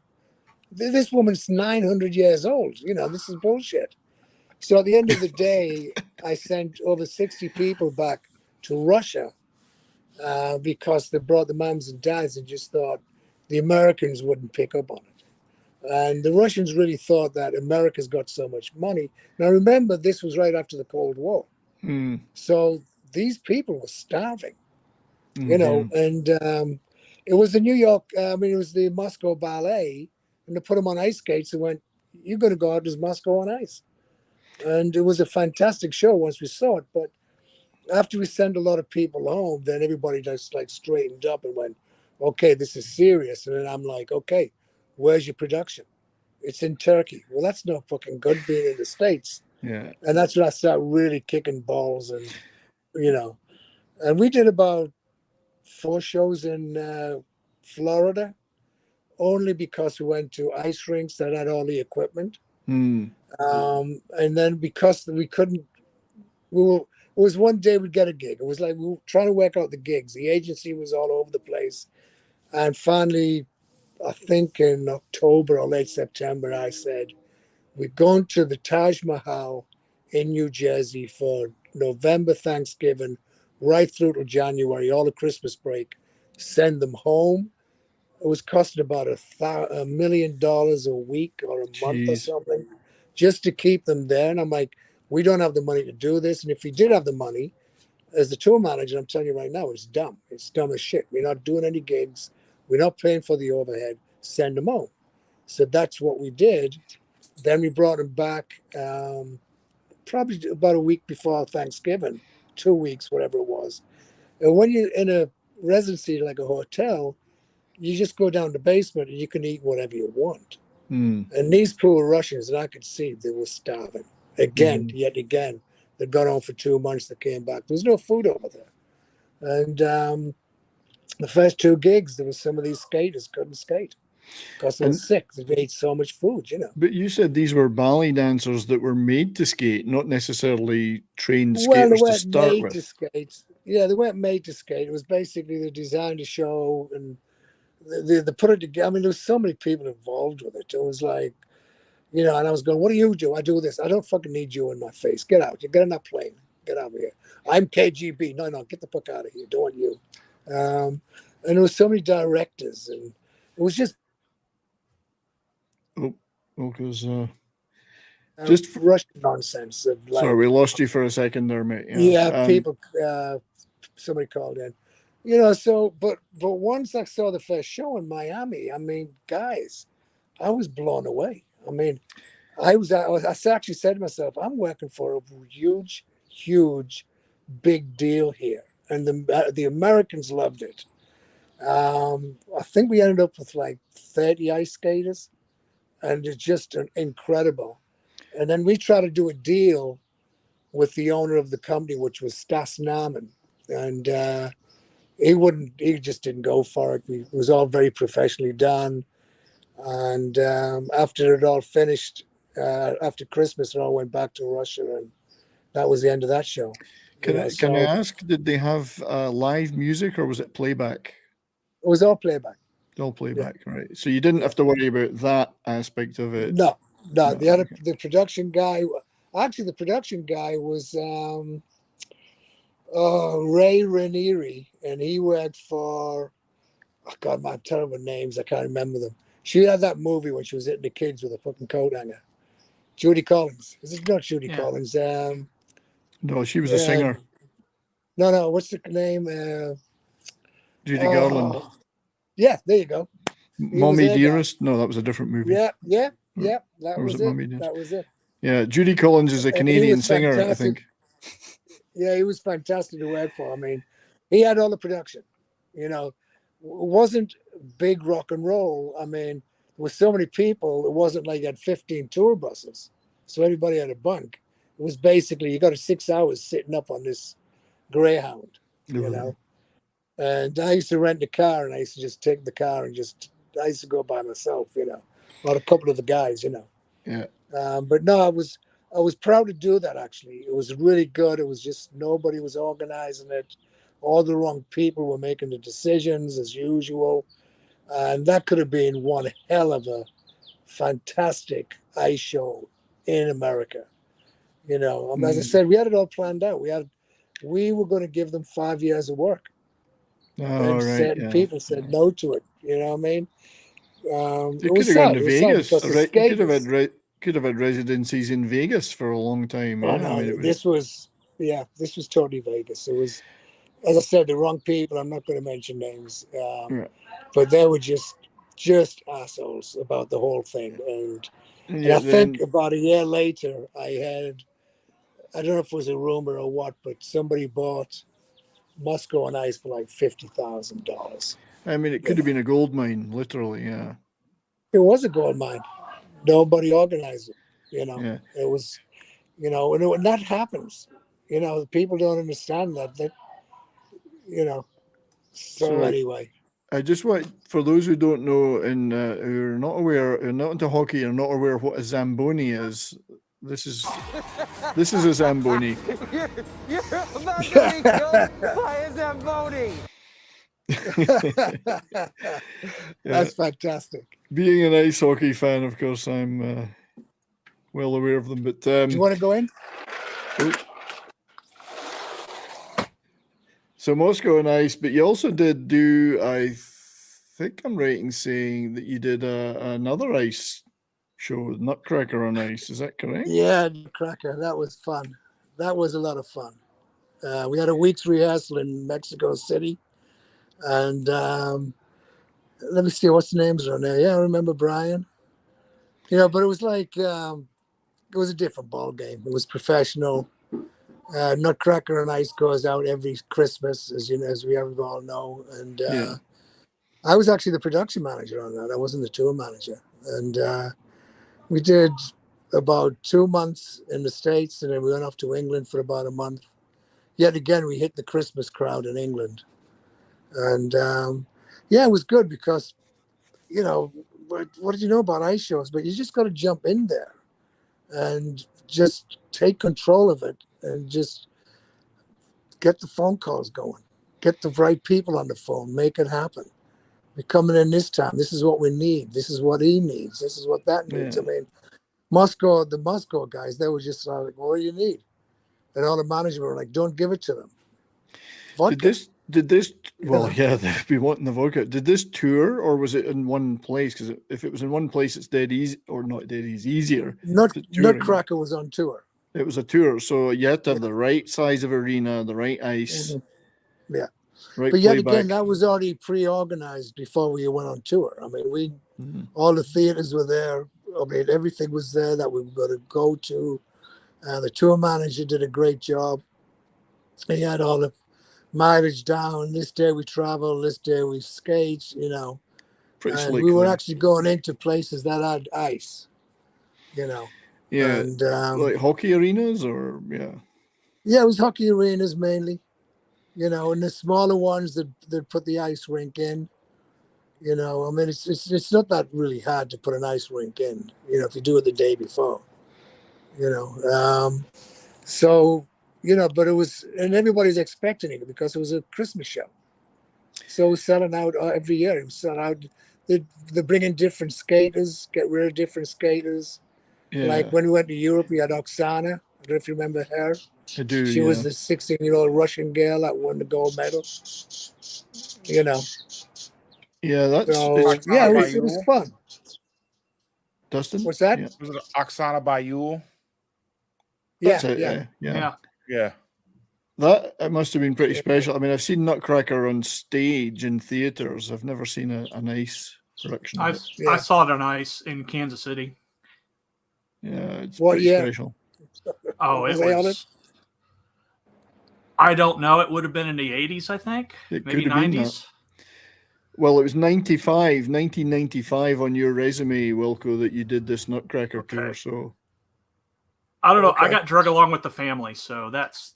S9: This woman's 900 years old. This is bullshit. So at the end of the day, I sent over 60 people back to Russia because they brought the moms and dads and just thought the Americans wouldn't pick up on it. And the Russians really thought that America's got so much money. Now, remember, this was right after the Cold War. So these people were starving, and it was the New York, it was the Moscow Ballet, and they put them on ice skates and went, "You're going to go out as Moscow on Ice." And it was a fantastic show once we saw it. But after we sent a lot of people home, then everybody just like straightened up and went, "Okay, this is serious." And then I'm like, "Okay, where's your production?" "It's in Turkey." Well, that's no fucking good being in the States.
S8: Yeah.
S9: And that's when I started really kicking balls and and we did about 4 shows in Florida, only because we went to ice rinks that had all the equipment.
S8: Hmm.
S9: And then because we couldn't, it was one day we'd get a gig. It was like we were trying to work out the gigs. The agency was all over the place. And finally, I think in October or late September, I said, we're going to the Taj Mahal in New Jersey for November, Thanksgiving, right through to January, all the Christmas break. Send them home. It was costing about $1 million a week or a month or
S8: Jeez.
S9: something just to keep them there. And I'm like, we don't have the money to do this. And if we did have the money, as the tour manager, I'm telling you right now, it's dumb. It's dumb as shit. We're not doing any gigs. We're not paying for the overhead. Send them home. So that's what we did. Then we brought them back probably about a week before Thanksgiving, 2 weeks, whatever it was. And when you're in a residency like a hotel, you just go down the basement and you can eat whatever you want.
S8: Hmm.
S9: And these poor Russians, and I could see they were starving. Again, yet again, they'd gone on for 2 months, they came back. There was no food over there. And the first 2 gigs, there was some of these skaters couldn't skate because they were sick. They ate so much food, you know.
S8: But you said these were ballet dancers that were made to skate, not necessarily trained
S9: Well, they
S8: skaters to
S9: weren't
S8: start
S9: made to
S8: with.
S9: skate. Yeah, they weren't made to skate. It was basically they designed a show and they put it together. I mean, there was so many people involved with it. It was like, you know, and I was going, what do you do? I do this. I don't fucking need you in my face. Get out. You get on that plane. Get out of here. I'm KGB. No, get the fuck out of here. Don't want you. And there was so many directors, and it was just
S8: Because just
S9: Russian nonsense. Of like,
S8: sorry, we lost you for a second there, mate.
S9: yeah, people. Somebody called in. You know, so but once I saw the first show in Miami, I mean, guys, I was blown away. I mean, I actually said to myself, I'm working for a huge, big deal here, and the Americans loved it. I think we ended up with like 30 ice skaters, and it's just incredible. And then we tried to do a deal with the owner of the company, which was Stas Namen, and he just didn't go for it. It was all very professionally done. And after it all finished, after Christmas, it all went back to Russia, and that was the end of that show.
S8: Can I ask, did they have live music or was it playback?
S9: It was all playback.
S8: All playback, right? So you didn't have to worry about that aspect of it.
S9: No. The production guy. Actually, the production guy was Ray Ranieri, and he worked for, oh God, my terrible names. I can't remember them. She had that movie when she was hitting the kids with a fucking coat hanger. Judy Collins. Is it not Judy Collins?
S8: No, she was a singer.
S9: No. What's the name?
S8: Judy Garland.
S9: Yeah, there you go.
S8: Mommy Dearest? No, that was a different movie.
S9: Yeah. That was it. That was it.
S8: Yeah, Judy Collins is a Canadian singer,
S9: fantastic.
S8: I think.
S9: Yeah, he was fantastic to work for. I mean, he had all the production. You know, it wasn't big rock and roll. I mean, with so many people, it wasn't like you had 15 tour buses, so everybody had a bunk. It was basically you got 6 hours sitting up on this Greyhound, you know. And I used to rent a car, and I used to just take the car and I used to go by myself, you know, or a couple of the guys, you know.
S8: Yeah.
S9: But no, I was proud to do that. Actually, it was really good. It was just nobody was organizing it. All the wrong people were making the decisions as usual, and that could have been one hell of a fantastic ice show in America. You know, as I said, we had it all planned out. We were going to give them 5 years of work. And certain people said no to it. You know what I mean?
S8: They could have gone to Vegas. Could have had residencies in Vegas for a long time.
S9: Oh, no, this was totally Vegas. It was, as I said, the wrong people. I'm not going to mention names, but they were just assholes about the whole thing. And I think about a year later, I don't know if it was a rumor or what, but somebody bought Moscow on Ice for like $50,000.
S8: I mean, it could have been a gold mine, literally. Yeah,
S9: it was a gold mine. Nobody organized it. You know, it was, you know, and that happens. You know, people don't understand that. You know, so anyway.
S8: I just want, for those who don't know and who are not aware, who are not into hockey, or not aware of what a Zamboni is. This is a Zamboni.
S14: You're about to be killed by a Zamboni.
S9: That's fantastic.
S8: Being an ice hockey fan, of course, I'm well aware of them. But
S9: Do you want to go in?
S8: So Moscow on Ice, but you also did do, I think I'm right in saying that you did another ice show, Nutcracker on Ice. Is that correct?
S9: Yeah, Cracker. That was fun. That was a lot of fun. We had a week's rehearsal in Mexico City. And let me see, what's the names on there? Yeah, I remember Brian. You know, but it was like, it was a different ball game. It was professional. Nutcracker on Ice goes out every Christmas, as you know, as we all know. And I was actually the production manager on that. I wasn't the tour manager. And we did about 2 months in the States, and then we went off to England for about a month. Yet again, we hit the Christmas crowd in England. And it was good because, you know, what did you know about ice shows? But you just got to jump in there and just take control of it and just get the phone calls going, get the right people on the phone, make it happen. We're coming in this time. This is what we need. This is what he needs. This is what that needs.
S8: Yeah.
S9: I mean, the Moscow guys, they were just like, what do you need? And all the management were like, don't give it to them. Vodka.
S8: Did this? Well, yeah, they'd be wanting the vodka. Did this tour, or was it in one place? Because if it was in one place, it's dead easy, or not dead easy, easier.
S9: Nutcracker was on tour.
S8: It was a tour, so you had to have the right size of arena, the right ice.
S9: Mm-hmm. Yeah.
S8: Right,
S9: but yet
S8: playback.
S9: again, that was already pre-organized before we went on tour. I mean, all the theaters were there. I mean, everything was there that we were going to go to. The tour manager did a great job. He had all the mileage down. This day we travel. This day we skate. You know, and we were actually going into places that had ice. You know.
S8: Yeah.
S9: And,
S8: like hockey arenas, or
S9: yeah, it was hockey arenas mainly. You know, and the smaller ones that put the ice rink in. You know, I mean, it's not that really hard to put an ice rink in. You know, if you do it the day before. You know, so you know, but it was, and everybody's expecting it because it was a Christmas show. So it was selling out every year. It was selling out. They bring in different skaters, get rid of different skaters.
S8: Yeah.
S9: Like when we went to Europe, we had Oksana. I don't know if you remember her.
S8: I do.
S9: She was the 16-year-old Russian girl that won the gold medal. You know.
S8: Yeah, that's
S9: it was fun.
S8: Dustin,
S9: what's that?
S8: Yeah.
S11: Was it Oksana Bayul?
S9: Yeah,
S11: yeah.
S8: That it must have been pretty special. I mean, I've seen Nutcracker on stage in theaters. I've never seen a nice production.
S10: I saw it on ice in Kansas City.
S8: Yeah, it's pretty special.
S10: Oh, it was. I don't know. It would have been in the 80s, I think. Maybe 90s.
S8: Well, it was 1995 on your resume, Wilco, that you did this Nutcracker tour. So
S10: I don't know. I got drug along with the family, so that's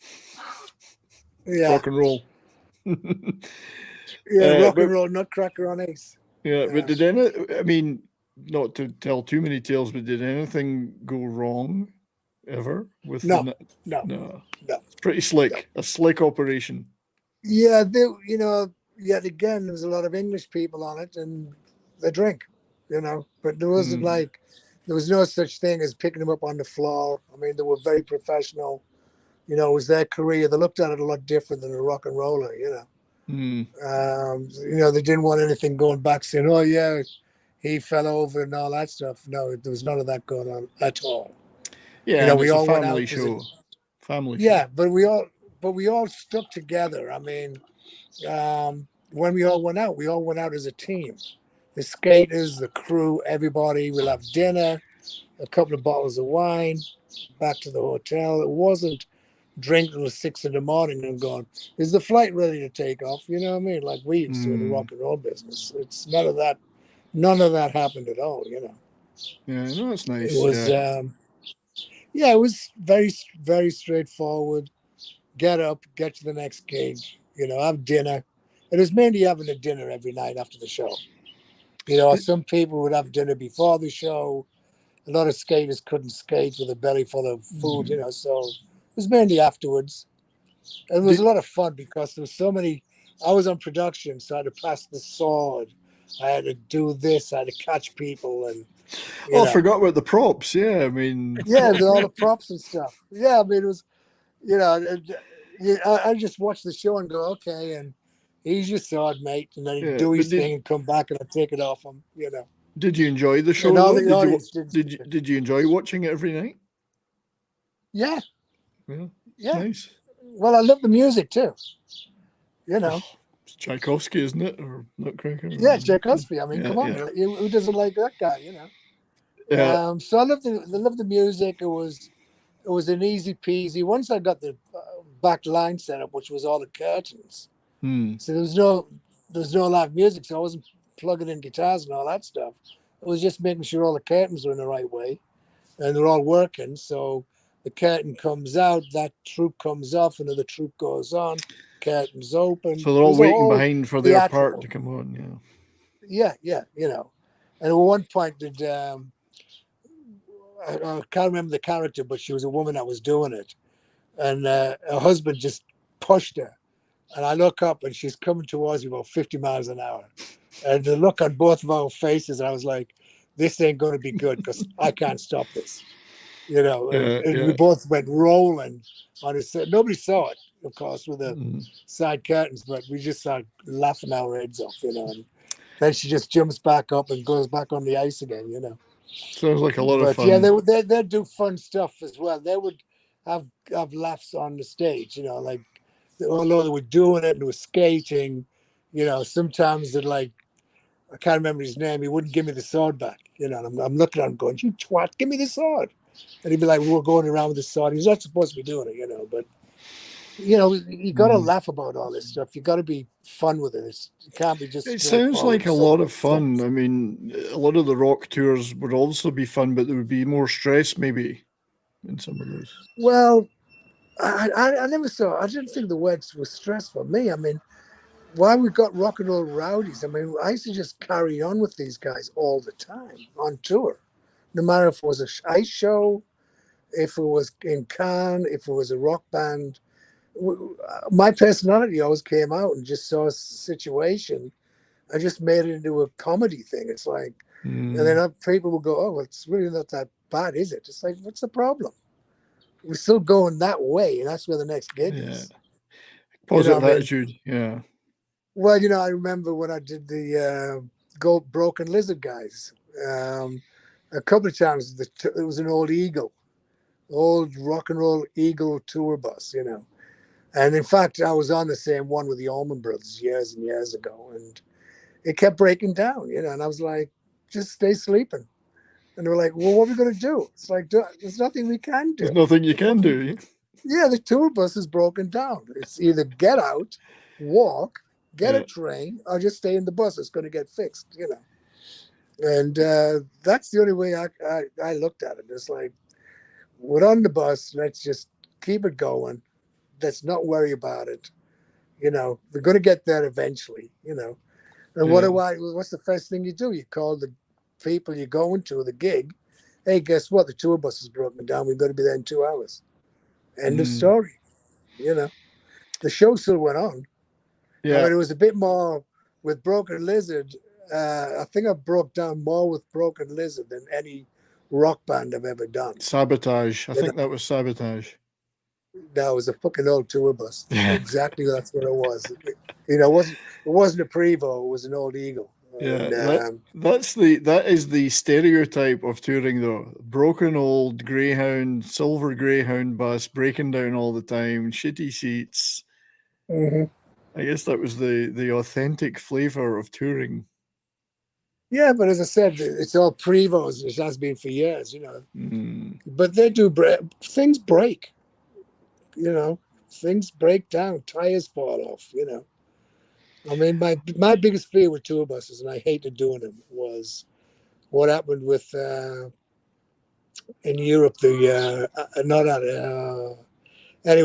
S8: rock and roll.
S9: Rock and roll Nutcracker on Ice.
S8: Yeah, but did any? I mean, not to tell too many tales, but did anything go wrong ever with
S9: No.
S8: It's pretty slick. A slick operation.
S9: Yeah, you know. Yet again, there was a lot of English people on it, and they drink, you know. But there wasn't there was no such thing as picking them up on the floor. I mean, they were very professional. You know, it was their career. They looked at it a lot different than a rock and roller, you know. You know, they didn't want anything going back saying, "Oh yeah, he fell over" and all that stuff. No, there was none of that going on at all.
S8: Yeah,
S9: you know,
S8: we all went out show.
S9: Yeah, but we all stuck together. I mean. When we all went out as a team. The skaters, the crew, everybody. We'll have dinner, a couple of bottles of wine, back to the hotel. It wasn't drinking till 6 a.m. and going, is the flight ready to take off? You know what I mean? Like we used to in the rock and roll business. It's none of that happened at all, you know.
S8: Yeah, no, it's nice.
S9: It was it was very, very straightforward. Get up, get to the next gig, you know, have dinner, It was mainly having a dinner every night after the show. Some people would have dinner before the show. A lot of skaters couldn't skate with a belly full of food, so it was mainly afterwards. And it was a lot of fun because there was so many. I was on production, so I had to pass the sword. I had to do this. I had to catch people, and
S8: I forgot about the props. Yeah, I mean,
S9: all the props and stuff. Yeah, I mean, it was, I just watched the show and go, okay, and he's your sword mate, and then he'd do his thing and come back and I'd take it off him.
S8: Did you enjoy the show? Did you enjoy watching it every night?
S9: Yeah.
S8: Yeah. Nice.
S9: Well, I love the music too.
S8: It's Tchaikovsky, isn't it, or Nutcracker?
S9: Yeah, Tchaikovsky. I mean, come on, who doesn't like that guy?
S8: Yeah.
S9: So I love the music. It was an easy peasy. Once I got the back line set up, which was all the curtains. So there was no live music, so I wasn't plugging in guitars and all that stuff. It was just making sure all the curtains were in the right way, and they're all working. So the curtain comes out, that troop comes off, another troop goes on, curtains open.
S8: So they're all waiting behind for their part to come on.
S9: Yeah. And at one point, I can't remember the character, but she was a woman that was doing it, and her husband just pushed her. And I look up, and she's coming towards me about 50 miles an hour. And the look on both of our faces, I was like, this ain't going to be good because I can't stop this. We both went rolling on it. Nobody saw it, of course, with the side curtains, but we just started laughing our heads off, And then she just jumps back up and goes back on the ice again,
S8: Sounds like a lot of fun.
S9: Yeah, they'd do fun stuff as well. They would have laughs on the stage, like, although they were doing it and they were skating, sometimes they'd like, I can't remember his name, he wouldn't give me the sword back, and I'm looking at him going, you twat, give me the sword. And he'd be like, we're going around with the sword. He's not supposed to be doing it, but, you got to laugh about all this stuff. You got to be fun with it. It can't be just.
S8: It sounds like a lot of fun. I mean, a lot of the rock tours would also be fun, but there would be more stress maybe in some of those.
S9: Well, I never saw. I didn't think the words were stressful for me. I mean, why we got rock and roll rowdies? I mean, I used to just carry on with these guys all the time on tour, no matter if it was a ice show, if it was in Cannes, if it was a rock band. My personality always came out and just saw a situation. I just made it into a comedy thing. It's like, and then people will go, "Oh, well, it's really not that bad, is it?" It's like, what's the problem? We're still going that way, and that's where the next gig is.
S8: Positive attitude, yeah.
S9: Well, I remember when I did the Broken Lizard guys. A couple of times, it was an old rock and roll Eagle tour bus, And in fact, I was on the same one with the Allman Brothers years and years ago, and it kept breaking down, and I was like, just stay sleeping. And they were like, well, what are we going to do? It's like, there's nothing we can do.
S8: There's nothing you can do.
S9: Yeah, the tour bus is broken down. It's either get out, walk, get a train, or just stay in the bus. It's going to get fixed, And that's the only way I looked at it. It's like, we're on the bus. Let's just keep it going. Let's not worry about it. We're going to get there eventually, And what's the first thing you do? You call the people you're going to, the gig. Hey, guess what? The tour bus is broken down. We've got to be there in 2 hours. End of story. The show still went on.
S8: Yeah.
S9: I mean, it was a bit more with Broken Lizard. I think I broke down more with Broken Lizard than any rock band I've ever done.
S8: Sabotage. I think that was Sabotage.
S9: That was a fucking old tour bus. Exactly, that's what it was. It wasn't a Prevost. It was an old Eagle.
S8: Yeah, and, that is the stereotype of touring, though. Broken old Greyhound, silver Greyhound bus, breaking down all the time, shitty seats.
S9: Mm-hmm.
S8: I guess that was the authentic flavor of touring.
S9: Yeah, but as I said, it's all Prevost. It has been for years, But they do things break. Things break down, tires fall off, I mean, my biggest fear with tour buses, and I hated doing them, was what happened with in Europe. Anyway,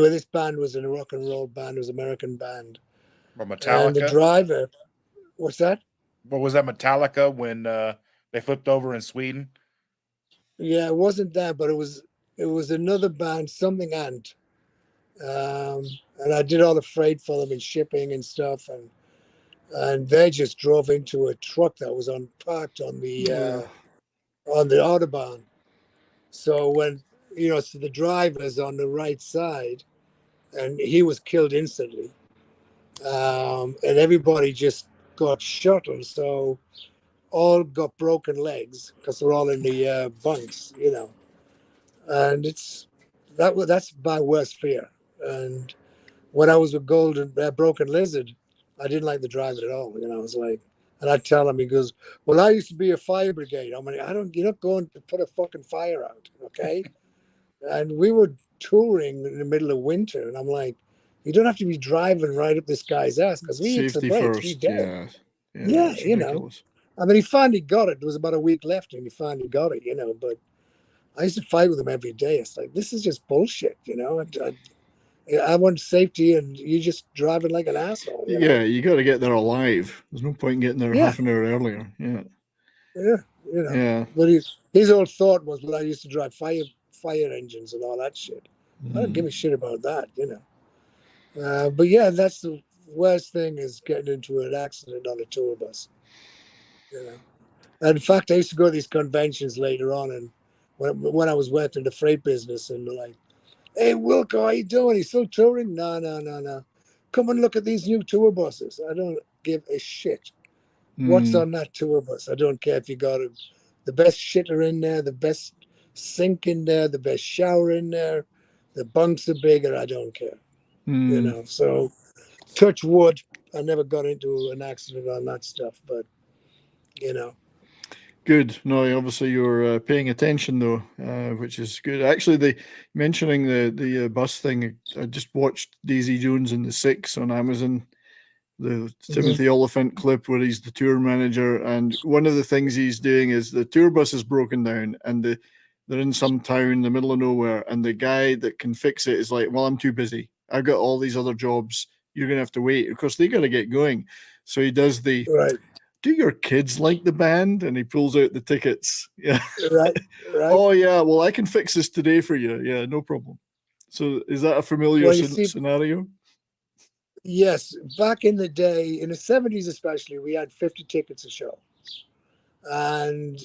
S9: this band was a rock and roll band. It was an American band,
S11: Or
S9: And the
S11: Metallica?
S9: driver, what's that?
S11: What was that, Metallica, when they flipped over in Sweden?
S9: Yeah, it wasn't that, but it was another band, something Ant. And I did all the freight for them and shipping and stuff, and they just drove into a truck that was parked on the Autobahn. So when so the driver's on the right side, and he was killed instantly, and everybody just got shuttled. So all got broken legs because they're all in the bunks, and that's my worst fear. And when I was with Broken Lizard, I didn't like the driver at all. I was like, and I tell him, he goes, "Well, I used to be a fire brigade. I mean, you're not going to put a fucking fire out, okay?" And we were touring in the middle of winter, and I'm like, "You don't have to be driving right up this guy's ass because he hits the
S8: Safety
S9: brakes, he's
S8: first,
S9: dead."
S8: yeah,
S9: Yeah,
S8: it's ridiculous.
S9: I mean, he finally got it. There was about a week left, and he finally got it, But I used to fight with him every day. It's like, this is just bullshit, I want safety, and you're just driving like an asshole.
S8: Yeah, you got to get there alive. There's no point in getting there half an hour earlier. Yeah.
S9: Yeah. But his whole thought was, well, I used to drive fire engines and all that shit. I don't give a shit about that, But yeah, that's the worst thing, is getting into an accident on a tour bus. And in fact, I used to go to these conventions later on, and when I was working the freight business, and they're like, "Hey, Wilco, how you doing? You still touring?" No. Come and look at these new tour buses. I don't give a shit what's on that tour bus. I don't care if you got the best shitter in there, the best sink in there, the best shower in there, the bunks are bigger. I don't care. So touch wood, I never got into an accident on that stuff, but
S8: Good. No, obviously you're paying attention though, which is good. Actually, mentioning the bus thing, I just watched Daisy Jones and the Six on Amazon, the Timothy Oliphant clip where he's the tour manager, and one of the things he's doing is the tour bus is broken down, and they're in some town in the middle of nowhere, and the guy that can fix it is like, "Well, I'm too busy. I've got all these other jobs. You're gonna have to wait." Of course, they got to get going, so he does the
S9: right.
S8: "Do your kids like the band?" And he pulls out the tickets. Yeah.
S9: Right.
S8: Oh yeah. Well, I can fix this today for you. Yeah, no problem. So is that a familiar scenario?
S9: Yes. Back in the day, in the 70s especially, we had 50 tickets a show. And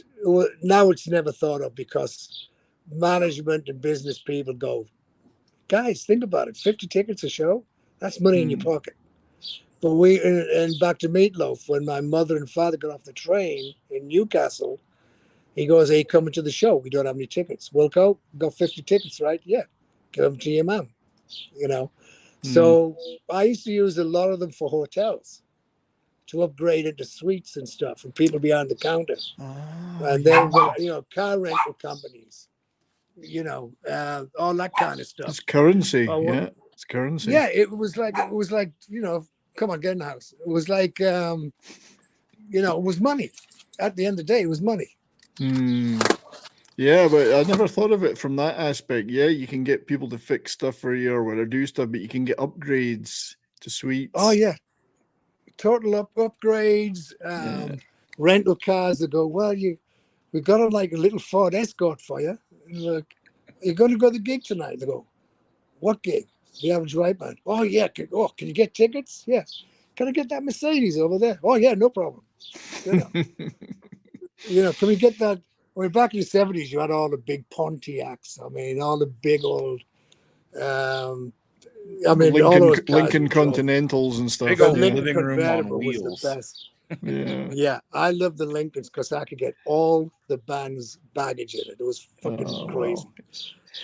S9: now it's never thought of, because management and business people go, "Guys, think about it. 50 tickets a show? That's money in your pocket." But and back to Meatloaf, when my mother and father got off the train in Newcastle, he goes, "Hey, coming to the show? We don't have any tickets." "Wilco, got 50 tickets, right?" "Yeah." "Give them to your mom." So I used to use a lot of them for hotels to upgrade into suites and stuff, and people behind the counter. And then, car rental companies, all that kind of stuff.
S8: It's currency. It's currency.
S9: Yeah, it was like, come on, get in the house. It was like, it was money. At the end of the day, it was money.
S8: Yeah, but I never thought of it from that aspect. Yeah, you can get people to fix stuff for you or whatever, do stuff, but you can get upgrades to suites.
S9: Oh yeah, total upgrades. Rental cars that go, "Well, we got a little Ford Escort for you. Look, you're going to go to the gig tonight." They go, "What gig?" "The Average White Band." "Oh yeah, can you get tickets?" "Yeah." "Can I get that Mercedes over there?" "Oh yeah, no problem." Can we get that? I mean, back in the 70s, you had all the big Pontiacs. I mean, all the big old, all those
S8: Lincoln Continentals and stuff.
S11: Big old
S9: Lincoln
S11: living room on
S9: Convertible was
S11: wheels.
S9: the best.
S8: Yeah.
S9: Yeah, I love the Lincolns because I could get all the band's baggage in it. It was fucking crazy.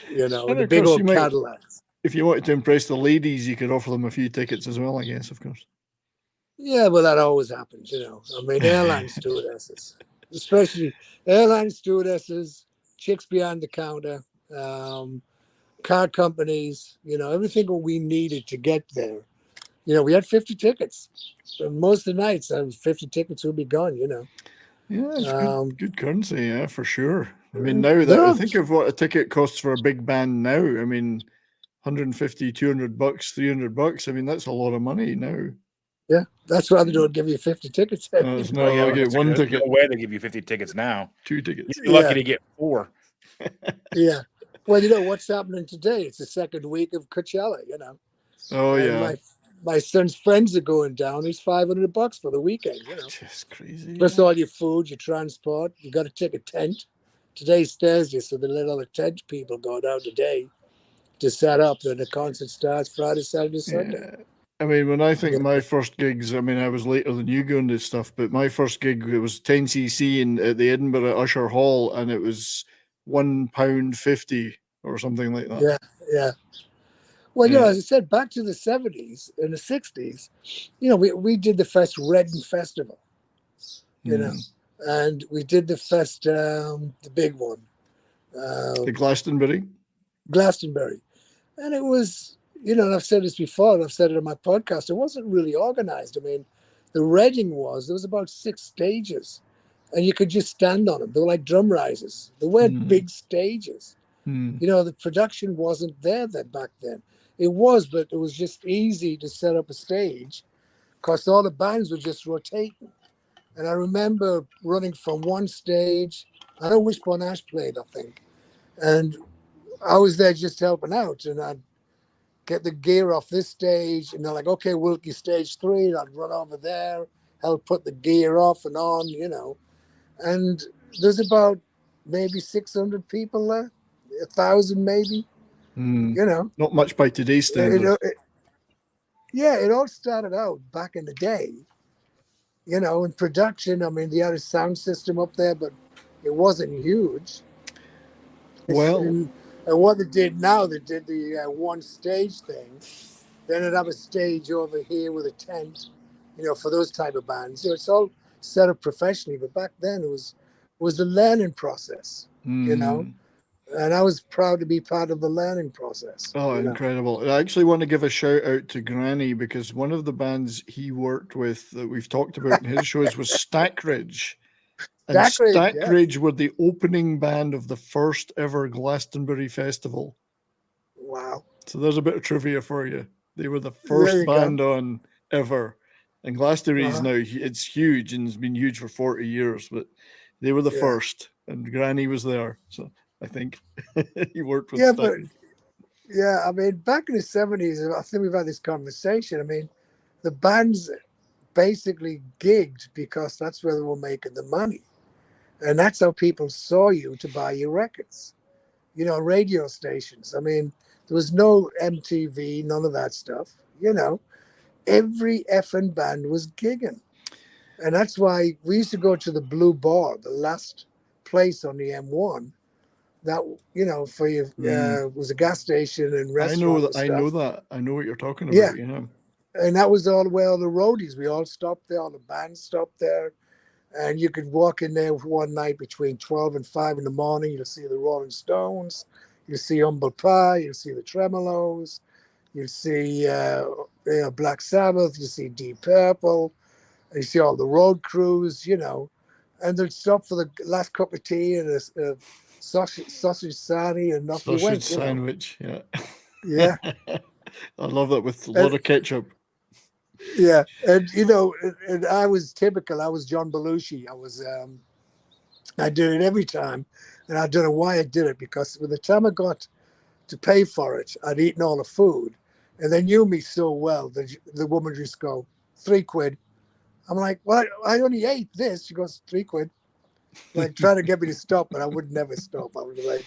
S8: And
S9: the
S8: of
S9: big
S8: course
S9: old
S8: you might-
S9: Cadillacs.
S8: If you wanted to impress the ladies, you could offer them a few tickets as well, I guess, of course.
S9: Yeah, well, that always happens, I mean, airline stewardesses, especially airline stewardesses, chicks behind the counter, car companies, everything what we needed to get there. We had 50 tickets. And most of the nights, 50 tickets would be gone,
S8: Yeah, it's good currency, yeah, for sure. I mean, now that I think of what a ticket costs for a big band now, I mean, $150, $200, $300. I mean, that's a lot of money now.
S9: Yeah, that's why they don't give you 50 tickets anymore.
S8: No, I get one
S11: There's
S8: ticket.
S11: no way they give you 50 tickets now.
S8: 2 tickets.
S11: You're lucky to get 4.
S9: Yeah. Well, you know what's happening today? It's the second week of Coachella, you know.
S8: Oh,
S9: And
S8: yeah.
S9: my son's friends are going down. It's $500 for the weekend, you know.
S8: Just crazy.
S9: Plus all your food, your transport. You got to take a tent. Today's Thursday, so they let all the tent people go down today to set up. Then the concert starts Friday, Saturday, Sunday.
S8: Yeah. I mean, when I think of my first gigs, I mean, I was later than you going to stuff, but my first gig, it was 10cc at the Edinburgh Usher Hall, and it was £1.50 or something like that.
S9: Yeah, yeah. Well, you know, as I said, back to the 70s and the 60s, you know, we did the Reading Festival, you know, and we did the the big one.
S8: The Glastonbury?
S9: Glastonbury. And it was, you know, and I've said this before, and I've said it on my podcast, it wasn't really organized. I mean, the Reading there was about 6 stages, and you could just stand on them. They were like drum risers. They weren't big stages. You know, the production wasn't there back then. It was, but it was just easy to set up a stage because all the bands were just rotating. And I remember running from one stage. I know Wishbone Ash played, I think. And I was there just helping out. And I'd get the gear off this stage. And they're like, okay, Wilkie, stage 3. And I'd run over there, help put the gear off and on, you know. And there's about maybe 600 people there, 1,000 maybe. You know,
S8: not much by today's standards.
S9: It all started out back in the day, you know, in production. I mean, they had a sound system up there, but it wasn't huge.
S8: Well,
S9: and what they did now, they did the one stage thing. Then they'd have a stage over here with a tent, you know, for those type of bands. So it's all set up professionally, but back then it was a learning process, you know. And I was proud to be part of the learning process.
S8: Oh, incredible. I actually want to give a shout out to Granny because one of the bands he worked with that we've talked about in his shows was Stackridge. And Stackridge were the opening band of the first ever Glastonbury Festival.
S9: Wow.
S8: So there's a bit of trivia for you. They were the first band on ever. And Glastonbury is now, it's huge and it's been huge for 40 years, but they were the first and Granny was there. So I think he worked with Stackridge.
S9: I mean, back in the 70s, I think we've had this conversation. I mean, the bands basically gigged because that's where they were making the money. And that's how people saw you to buy your records. You know, radio stations. I mean, there was no MTV, none of that stuff. You know, every effing band was gigging. And that's why we used to go to the Blue Bar, the last place on the M1. That, you know, for you was a gas station and restaurant.
S8: I know that. I know what you're talking about. Yeah.
S9: And that was all where all the roadies. We all stopped there. All the bands stopped there, and you could walk in there one night between 12 and 5 in the morning. You'll see the Rolling Stones. You'll see Humble Pie. You'll see the Tremolos. You'll see Black Sabbath. You'll see Deep Purple. And you see all the road crews. You know, and they'd stop for the last cup of tea and a sausage sarnie and off you went.
S8: Sausage sandwich, yeah.
S9: Yeah.
S8: I love that with a lot of ketchup.
S9: Yeah, and you know, and I was typical. I was John Belushi. I did it every time, and I don't know why I did it because by the time I got to pay for it, I'd eaten all the food, and they knew me so well that the woman would just go, £3. I'm like, well, I only ate this. She goes, £3. Like trying to get me to stop, but I would never stop. I would like,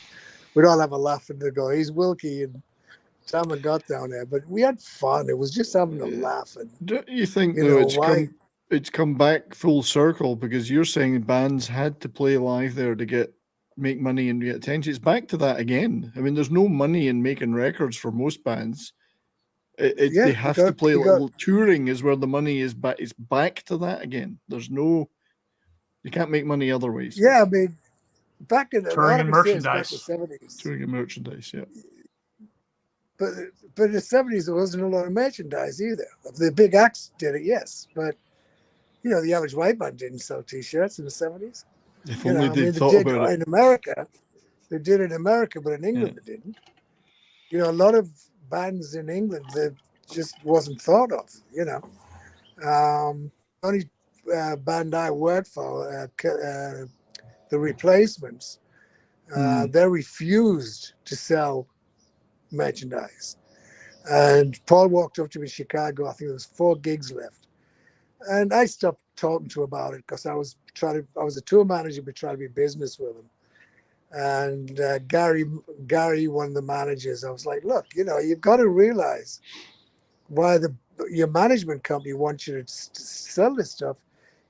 S9: we'd all have a laugh and they'd go, he's Wilkie, and time I got down there. But we had fun. It was just having a laugh. And
S8: don't you think it's come back full circle because you're saying bands had to play live there to make money and get attention? It's back to that again. I mean, there's no money in making records for most bands. They have to play. Touring is where the money is back. It's back to that again. You can't make money other ways.
S9: Yeah, I mean, back in the
S10: touring and merchandise.
S9: 70s.
S8: Touring and merchandise, yeah.
S9: But in the 70s, there wasn't a lot of merchandise either. The big acts did it, yes. But, you know, the average white man didn't sell T-shirts in the 70s.
S8: If only they thought about it.
S9: In America, they did in America, but in England they didn't. You know, a lot of bands in England that just wasn't thought of, you know. Only band I worked for, the Replacements, they refused to sell merchandise. And Paul walked up to me in Chicago. I think there was 4 gigs left. And I stopped talking to him about it because I was a tour manager, but trying to be business with him. And Gary, one of the managers, I was like, look, you've got to realize why your management company wants you to sell this stuff.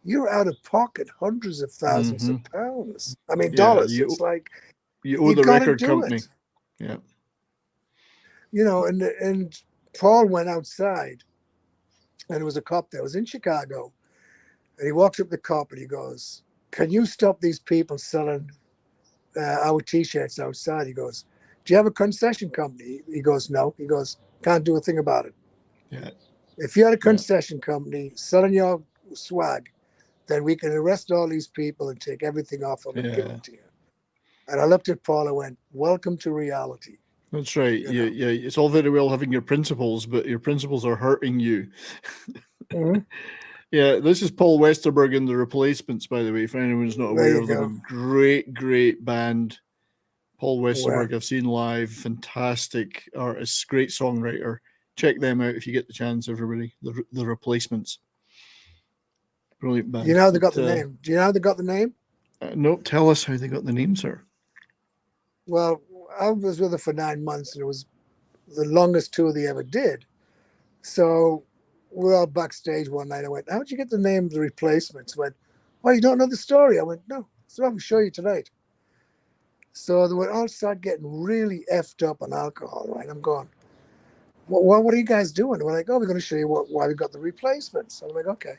S9: You're out of pocket hundreds of thousands of pounds. I mean, dollars. It's like
S8: you owe the record company. Yeah.
S9: And Paul went outside, and there was a cop there. I was in Chicago, and he walks up to the cop and he goes, "Can you stop these people selling our T-shirts outside?" He goes, "Do you have a concession company?" He goes, "No." He goes, "Can't do a thing about it."
S8: Yeah.
S9: If you had a concession company selling your swag, then we can arrest all these people and take everything off them and give it to you. And I looked at Paul and went, "Welcome to reality."
S8: That's right. Yeah. It's all very well having your principles, but your principles are hurting you.
S9: Mm-hmm.
S8: Yeah, this is Paul Westerberg and the Replacements, by the way, if anyone's not aware of them. Great, great band. Paul Westerberg, I've seen live. Fantastic artist, great songwriter. Check them out if you get the chance, everybody. The Replacements. Brilliant band.
S9: You know how they got the name? Do you know how they got the name?
S8: No, tell us how they got the name, sir.
S9: Well, I was with her for 9 months, and it was the longest tour they ever did. So we're all backstage one night. I went, "How'd you get the name of the Replacements?" Went, "Oh, you don't know the story?" I went, "No, so I'll show you tonight." So they would all start getting really effed up on alcohol, right? I'm going, what are you guys doing? We're like, "Oh, we're going to show you why we got the Replacements." I'm like, "Okay."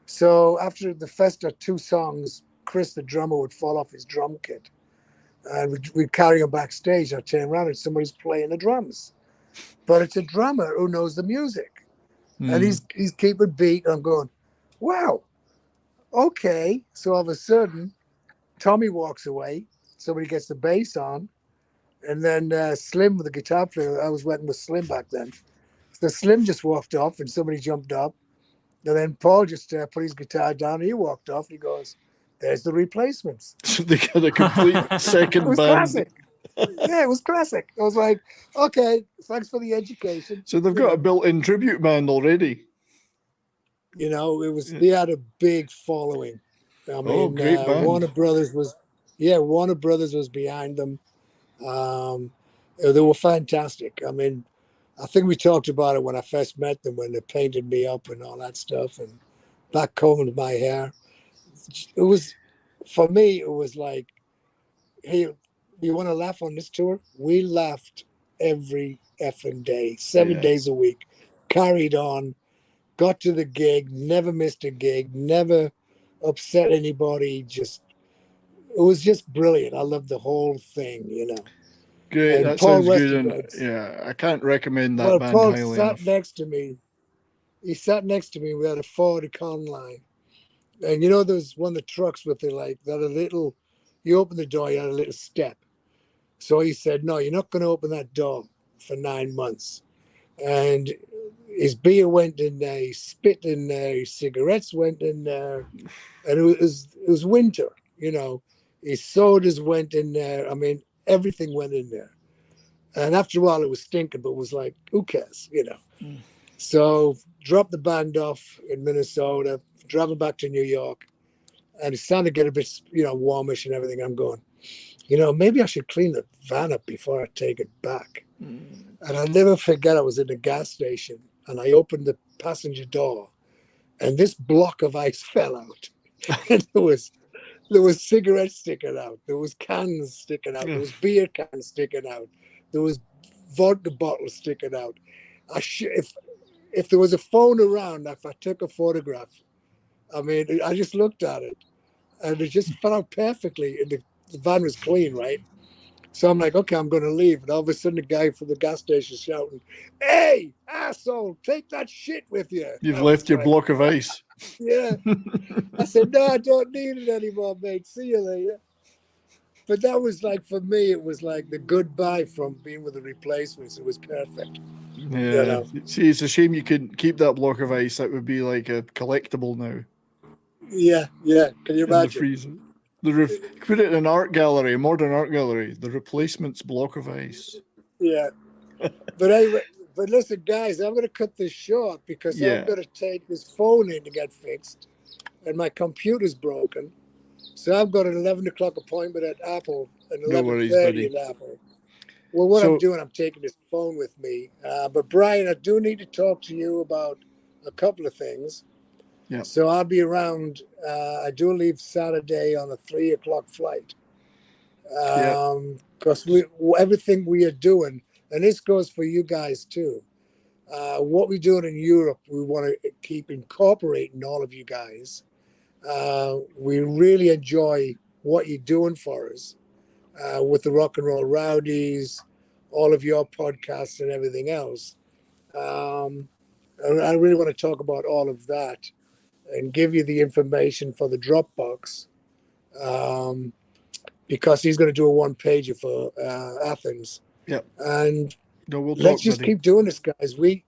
S9: So after the first 2 songs, Chris, the drummer, would fall off his drum kit. And we'd carry him backstage. I'd turn around and somebody's playing the drums. But it's a drummer who knows the music. And he's keeping beat. And I'm going, wow, okay. So all of a sudden, Tommy walks away. Somebody gets the bass on. And then Slim, the guitar player, I was working with Slim back then. So Slim just walked off and somebody jumped up. And then Paul just put his guitar down and he walked off. And he goes, "There's the Replacements."
S8: So they got a complete second
S9: It was
S8: band.
S9: classic. Yeah, it was classic. I was like, okay, thanks for the education.
S8: So they've got a built-in tribute band already.
S9: It was they had a big following. I mean,
S8: great band.
S9: Warner Brothers was behind them. They were fantastic. I mean, I think we talked about it when I first met them, when they painted me up and all that stuff and back combed my hair. It was, for me, it was like, hey, you want to laugh on this tour? We laughed every effing day, 7 days a week, carried on, got to the gig, never missed a gig, never upset anybody. It was just brilliant. I loved the whole thing,
S8: Great,
S9: And
S8: that
S9: Paul
S8: sounds good.
S9: Westerberg,
S8: And I can't recommend that band
S9: Paul
S8: highly
S9: sat
S8: enough.
S9: next to me. He sat next to me. We had a Ford Econoline. And there's one of the trucks with you open the door, you had a little step. So he said, "No, you're not going to open that door for 9 months." And his beer went in there, he spit in there, his cigarettes went in there. And it was winter, His sodas went in there. I mean, everything went in there. And after a while, it was stinking, but it was like, who cares, So dropped the band off in Minnesota, driving back to New York, and it's starting to get a bit, warmish and everything. I'm going, maybe I should clean the van up before I take it back. And I'll never forget, I was in a gas station, and I opened the passenger door, and this block of ice fell out. And there was cigarettes sticking out. There was cans sticking out. There was beer cans sticking out. There was vodka bottles sticking out. If there was a phone around, if I took a photograph, I mean, I just looked at it, and it just fell out perfectly. And the van was clean, right? So I'm like, okay, I'm going to leave. And all of a sudden, the guy from the gas station shouting, "Hey, asshole, take that shit with you."
S8: You've left your block of ice.
S9: Yeah. I said, "No, I don't need it anymore, mate. See you later." But that was like, for me, it was like the goodbye from being with the Replacements. It was perfect.
S8: Yeah.
S9: You know?
S8: See, it's a shame you couldn't keep that block of ice. That would be like a collectible now.
S9: Yeah. Can you
S8: In the
S9: imagine?
S8: freezer. Put it in an art gallery, a modern art gallery. The replacements block of ice.
S9: Yeah. But anyway, but listen, guys, I'm going to cut this short because
S8: Yeah.
S9: I'm going to take this phone in to get fixed, and my computer's broken. So I've got an 11 o'clock appointment at Apple and
S8: No worries,
S9: 11:30
S8: buddy.
S9: at Apple. Well, what I'm doing, I'm taking this phone with me. But Brian, I do need to talk to you about a couple of things.
S8: Yeah.
S9: So I'll be around. I do leave Saturday on a 3 o'clock flight. Because everything we are doing, and this goes for you guys too. What we're doing in Europe, we want to keep incorporating all of you guys. We really enjoy what you're doing for us with the Rock and Roll Rowdies, all of your podcasts and everything else. And I really want to talk about all of that and give you the information for the Dropbox because he's going to do a one-pager for Athens.
S8: Yeah.
S9: And
S8: we'll
S9: let's
S8: talk,
S9: just
S8: buddy.
S9: keep doing this, guys. We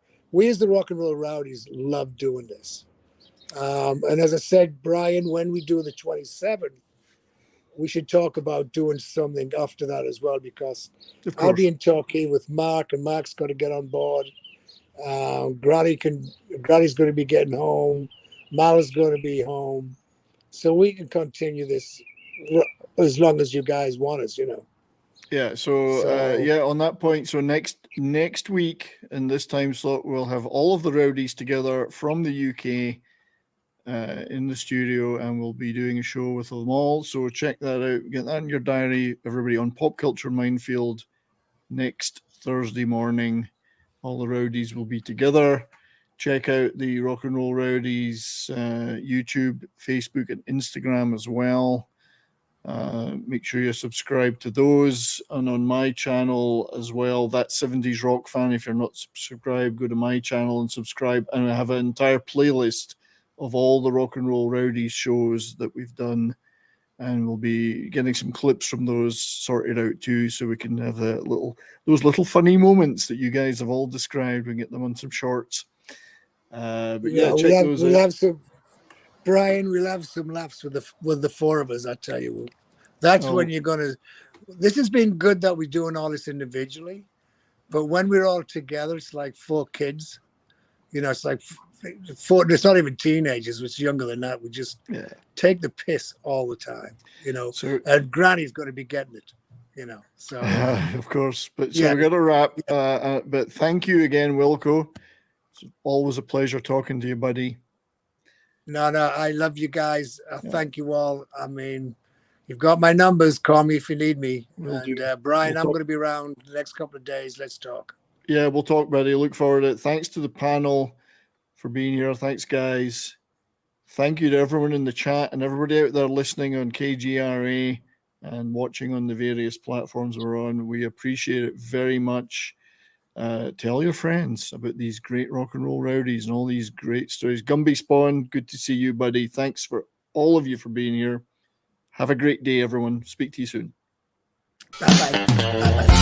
S9: as the Rock and Roll Rowdies love doing this. And as I said, Brian, when we do the 27th, we should talk about doing something after that as well, because I'll be in Turkey with Mark, and Mark's got to get on board. Granny's going to be getting home. Mal's going to be home. So we can continue this as long as you guys want us, you know.
S8: Yeah, so on that point, so next week in this time slot, we'll have all of the Rowdies together from the UK in the studio, and we'll be doing a show with them all. So check that out. Get that in your diary, everybody, on Pop Culture Minefield next Thursday morning. All the Rowdies will be together. Check out the Rock and Roll Rowdies YouTube, Facebook, and Instagram as well. Make sure you're subscribed to those, and on my channel as well, that 70s Rock Fan. If you're not subscribed, go to my channel and subscribe, and I have an entire playlist of all the Rock and Roll Rowdies shows that we've done, and we'll be getting some clips from those sorted out too, so we can have those little funny moments that you guys have all described and get them on some shorts. But check those out.
S9: We'll have some, Brian. We'll have some laughs with the four of us. I tell you, that's when you're gonna. This has been good that we're doing all this individually, but when we're all together, it's like four kids. You know, it's like four. It's not even teenagers. It's younger than that. We just take the piss all the time. You know, and Granny's going to be getting it. You know, so
S8: of course. But we're going to wrap. But thank you again, Wilco. It's always a pleasure talking to you, buddy.
S9: No, I love you guys. Thank you all. I mean, you've got my numbers. Call me if you need me. And Brian, I'm going to be around the next couple of days. Let's talk.
S8: Yeah, we'll talk, buddy. Look forward to it. Thanks to the panel for being here. Thanks, guys. Thank you to everyone in the chat and everybody out there listening on KGRA and watching on the various platforms we're on. We appreciate it very much. Tell your friends about these great Rock and Roll Rowdies and all these great stories. Gumby Spawn, good to see you, buddy. Thanks for all of you for being here. Have a great day, everyone. Speak to you soon.
S9: Bye-bye. Bye-bye.